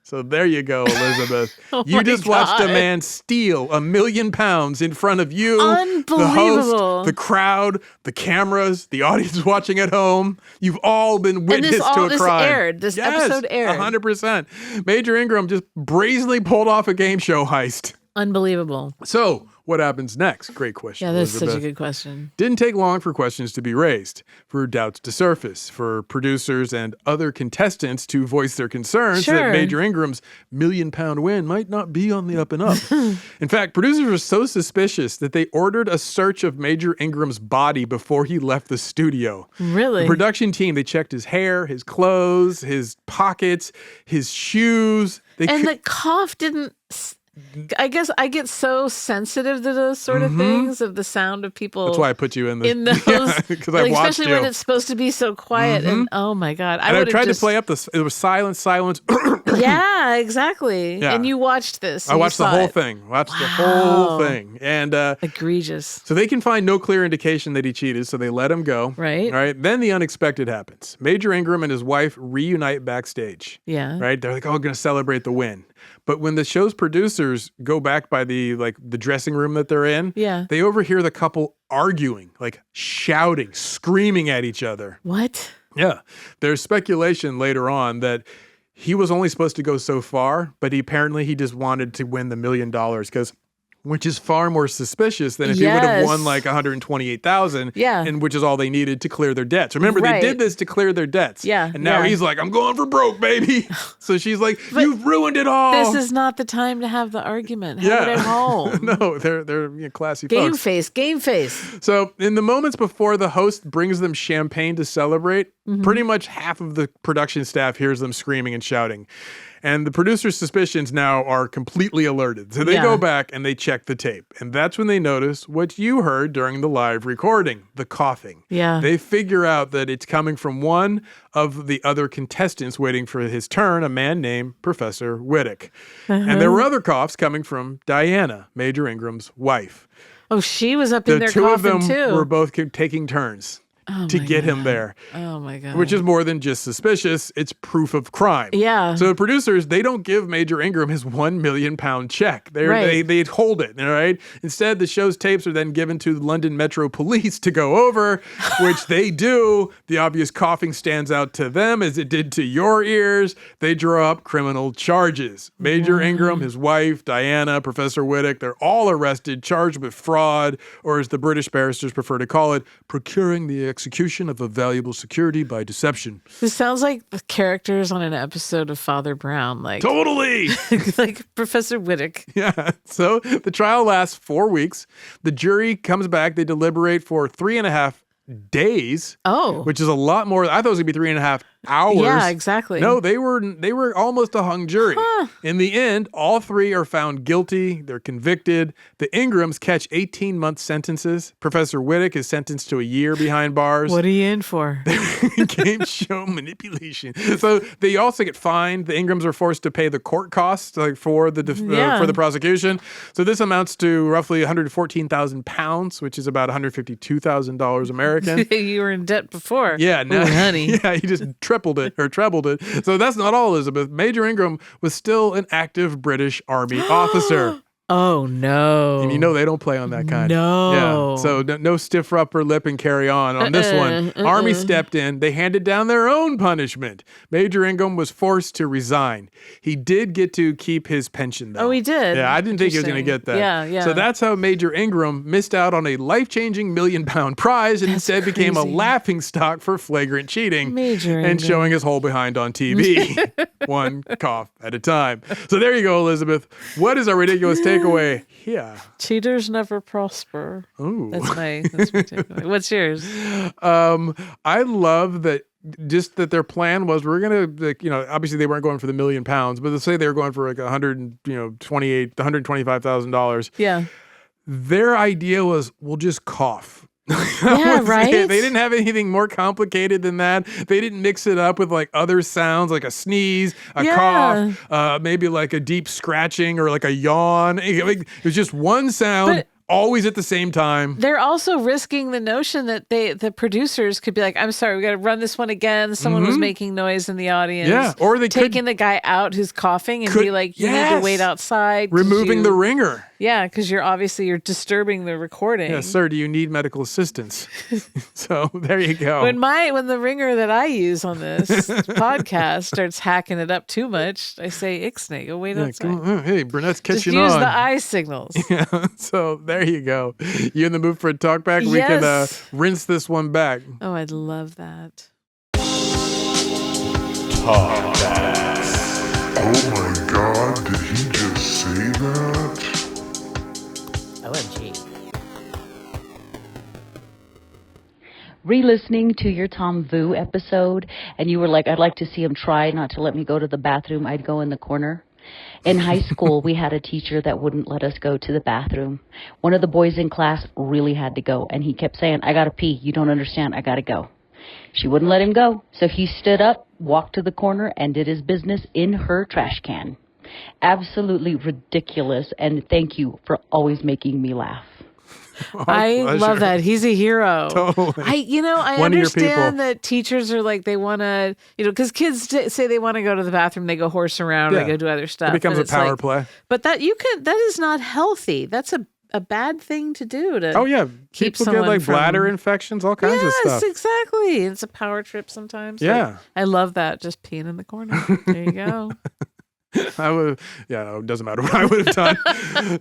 So there you go, Elizabeth. You just watched a man steal £1 million in front of you, the host, the crowd, the cameras, the audience watching at home. You've all been witness to a crime. This episode aired. 100%. Major Ingram just brazenly pulled off a game show heist. Unbelievable. So, what happens next? Great question. Yeah, that's Elizabeth. such a good question. Didn't take long for questions to be raised, for doubts to surface, for producers and other contestants to voice their concerns that Major Ingram's £1 million win might not be on the up and up. In fact, producers were so suspicious that they ordered a search of Major Ingram's body before he left the studio. Really? The production team, they checked his hair, his clothes, his pockets, his shoes. The cough didn't... I guess I get so sensitive to those sort of things, of the sound of people. That's why I put you in those. Because I watched especially when it's supposed to be so quiet. And oh my God. I tried to play up it was silence. Yeah, exactly. Yeah. And you watched this. I watched the whole thing. The whole thing. And egregious. So they can find no clear indication that he cheated, so they let him go. Right. All right. Then the unexpected happens. Major Ingram and his wife reunite backstage. Yeah. Right. They're going to celebrate the win. But when the show's producers go back by the dressing room that they're in, they overhear the couple arguing, shouting, screaming at each other. What? Yeah. There's speculation later on that he was only supposed to go so far, but he just wanted to win the $1 million which is far more suspicious than if he would have won $128,000, and which is all they needed to clear their debts. Remember, they did this to clear their debts. Yeah. And now he's like, I'm going for broke, baby. So she's like, you've ruined it all. This is not the time to have the argument. Have it at home. No, they're classy folks. Game face. So in the moments before the host brings them champagne to celebrate, pretty much half of the production staff hears them screaming and shouting. And the producer's suspicions now are completely alerted. So they go back and they check the tape. And that's when they notice what you heard during the live recording, the coughing. Yeah. They figure out that it's coming from one of the other contestants waiting for his turn, a man named Professor Whittick. And there were other coughs coming from Diana, Major Ingram's wife. Oh, she was up in there coughing too. The two of them were both taking turns to get him there. Oh my God. Which is more than just suspicious, it's proof of crime. Yeah. So the producers, they don't give Major Ingram his £1 million check. They hold it, all right? Instead, the show's tapes are then given to the London Metro Police to go over, which they do. The obvious coughing stands out to them as it did to your ears. They draw up criminal charges. Major Ingram, his wife, Diana, Professor Whittick, they're all arrested, charged with fraud, or as the British barristers prefer to call it, procuring the execution of a valuable security by deception. This sounds like the characters on an episode of Father Brown. Totally! Like Professor Whittick. Yeah. So the trial lasts 4 weeks. The jury comes back. They deliberate for 3.5 days. Oh. Which is a lot more. I thought it was going to be 3.5 hours. Yeah, exactly. No, they were almost a hung jury. Huh. In the end, all three are found guilty. They're convicted. The Ingrams catch 18-month sentences. Professor Whittick is sentenced to a year behind bars. What are you in for? Game show manipulation. So they also get fined. The Ingrams are forced to pay the court costs for the prosecution. So this amounts to roughly £114,000, which is about $152,000 American. You were in debt before. Yeah, now, honey. Yeah, he just tripled it or trebled it. So that's not all, Elizabeth. Major Ingram was still an active British Army officer. Oh, no. And they don't play on that kind. No. Yeah. So no stiff upper lip and carry on. On this one, Army stepped in. They handed down their own punishment. Major Ingram was forced to resign. He did get to keep his pension, though. Oh, he did? Yeah, I didn't think he was going to get that. Yeah. So that's how Major Ingram missed out on a life-changing £1 million prize and instead became a laughingstock for flagrant cheating and showing his whole behind on TV. One cough at a time. So there you go, Elizabeth. What is our ridiculous takeaway? Yeah. Cheaters never prosper. Ooh. That's my takeaway. What's yours? I love that. Just that their plan was we're gonna, obviously they weren't going for the £1 million, but let's say they were going for like $125,000. Yeah. Their idea was we'll just cough. Yeah, right. They didn't have anything more complicated than that. They didn't mix it up with like other sounds, like a sneeze, a cough, maybe like a deep scratching or like a yawn. It was just one sound. Always at the same time. They're also risking the notion that the producers could be like, I'm sorry, we got to run this one again. Someone was making noise in the audience. Yeah, or they taking the guy out who's coughing and be like, you need to wait outside. Removing the ringer. Yeah, because you're disturbing the recording. Yeah, sir, do you need medical assistance? So there you go. When the ringer that I use on this podcast starts hacking it up too much, I say, Ixnay, go wait outside. Hey, Burnett's catching on. on. Just use the eye signals. Yeah, so there you go. You in the mood for a talkback? Yes. We can rinse this one back. Oh, I'd love that. Talkbacks. Oh my God, did he just say that? OMG. Re-listening to your Tom Vu episode, and you were like, I'd like to see him try not to let me go to the bathroom. I'd go in the corner. In high school, we had a teacher that wouldn't let us go to the bathroom. One of the boys in class really had to go, and he kept saying, I gotta pee. You don't understand. I gotta go. She wouldn't let him go, so he stood up, walked to the corner, and did his business in her trash can. Absolutely ridiculous, and thank you for always making me laugh. I love that. He's a hero. Totally. I understand that teachers are like, they want to, because kids say they want to go to the bathroom, they go horse around, they go do other stuff. It becomes a power play. But that is not healthy. That's a bad thing to do. Keep people get like bladder infections, all kinds of stuff. Yes, exactly. It's a power trip sometimes. Yeah. I love that. Just peeing in the corner. There you go. It doesn't matter what I would have done.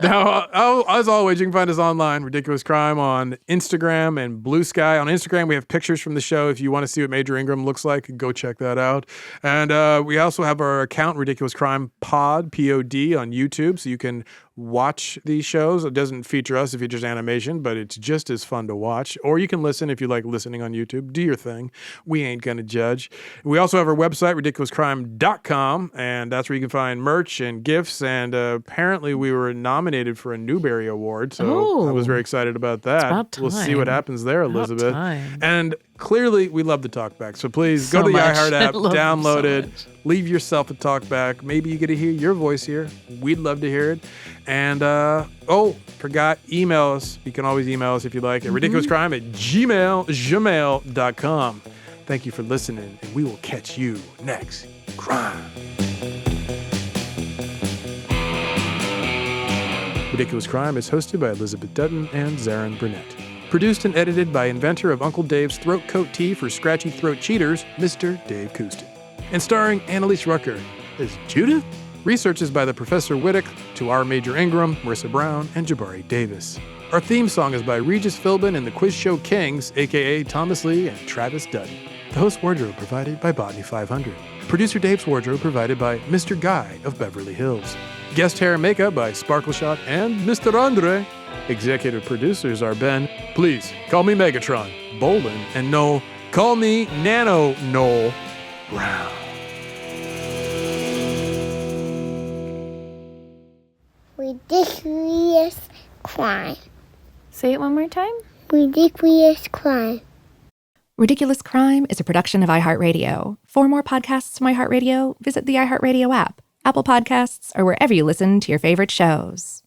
Now, as always, you can find us online, Ridiculous Crime, on Instagram and Blue Sky. On Instagram, we have pictures from the show. If you want to see what Major Ingram looks like, go check that out. And we also have our account, Ridiculous Crime Pod, P-O-D, on YouTube, so you can watch these shows. It doesn't feature us, it features animation, but it's just as fun to watch. Or you can listen if you like listening on YouTube. Do your thing. We ain't going to judge. We also have our website, ridiculouscrime.com, and that's where you can find merch and gifts. And apparently we were nominated for a Newbery Award, so I was very excited about that. It's about time. We'll see what happens there, Elizabeth. Time. And clearly, we love the talkforback. So please go to the iHeart app, download it, leave yourself a talkback. Maybe you get to hear your voice here. We'd love to hear it. And, forgot, email us. You can always email us if you like at ridiculouscrime@gmail.com. Thank you for listening, and we will catch you next crime. Ridiculous Crime is hosted by Elizabeth Dutton and Zaron Burnett. Produced and edited by inventor of Uncle Dave's throat coat tea for scratchy throat cheaters, Mr. Dave Koustin. And starring Annalise Rucker as Judith. Research is by the Professor Whittick, to our Major Ingram, Marissa Brown, and Jabari Davis. Our theme song is by Regis Philbin and the Quiz Show Kings, a.k.a. Thomas Lee and Travis Dutton. The host wardrobe provided by Botany 500. Producer Dave's wardrobe provided by Mr. Guy of Beverly Hills. Guest hair and makeup by Sparkle Shot and Mr. Andre. Executive producers are Ben, please call me Megatron, Bolden, and no, call me Nano Noel Brown. Ridiculous crime. Say it one more time. Ridiculous crime. Ridiculous Crime is a production of iHeartRadio. For more podcasts from iHeartRadio, visit the iHeartRadio app, Apple Podcasts, or wherever you listen to your favorite shows.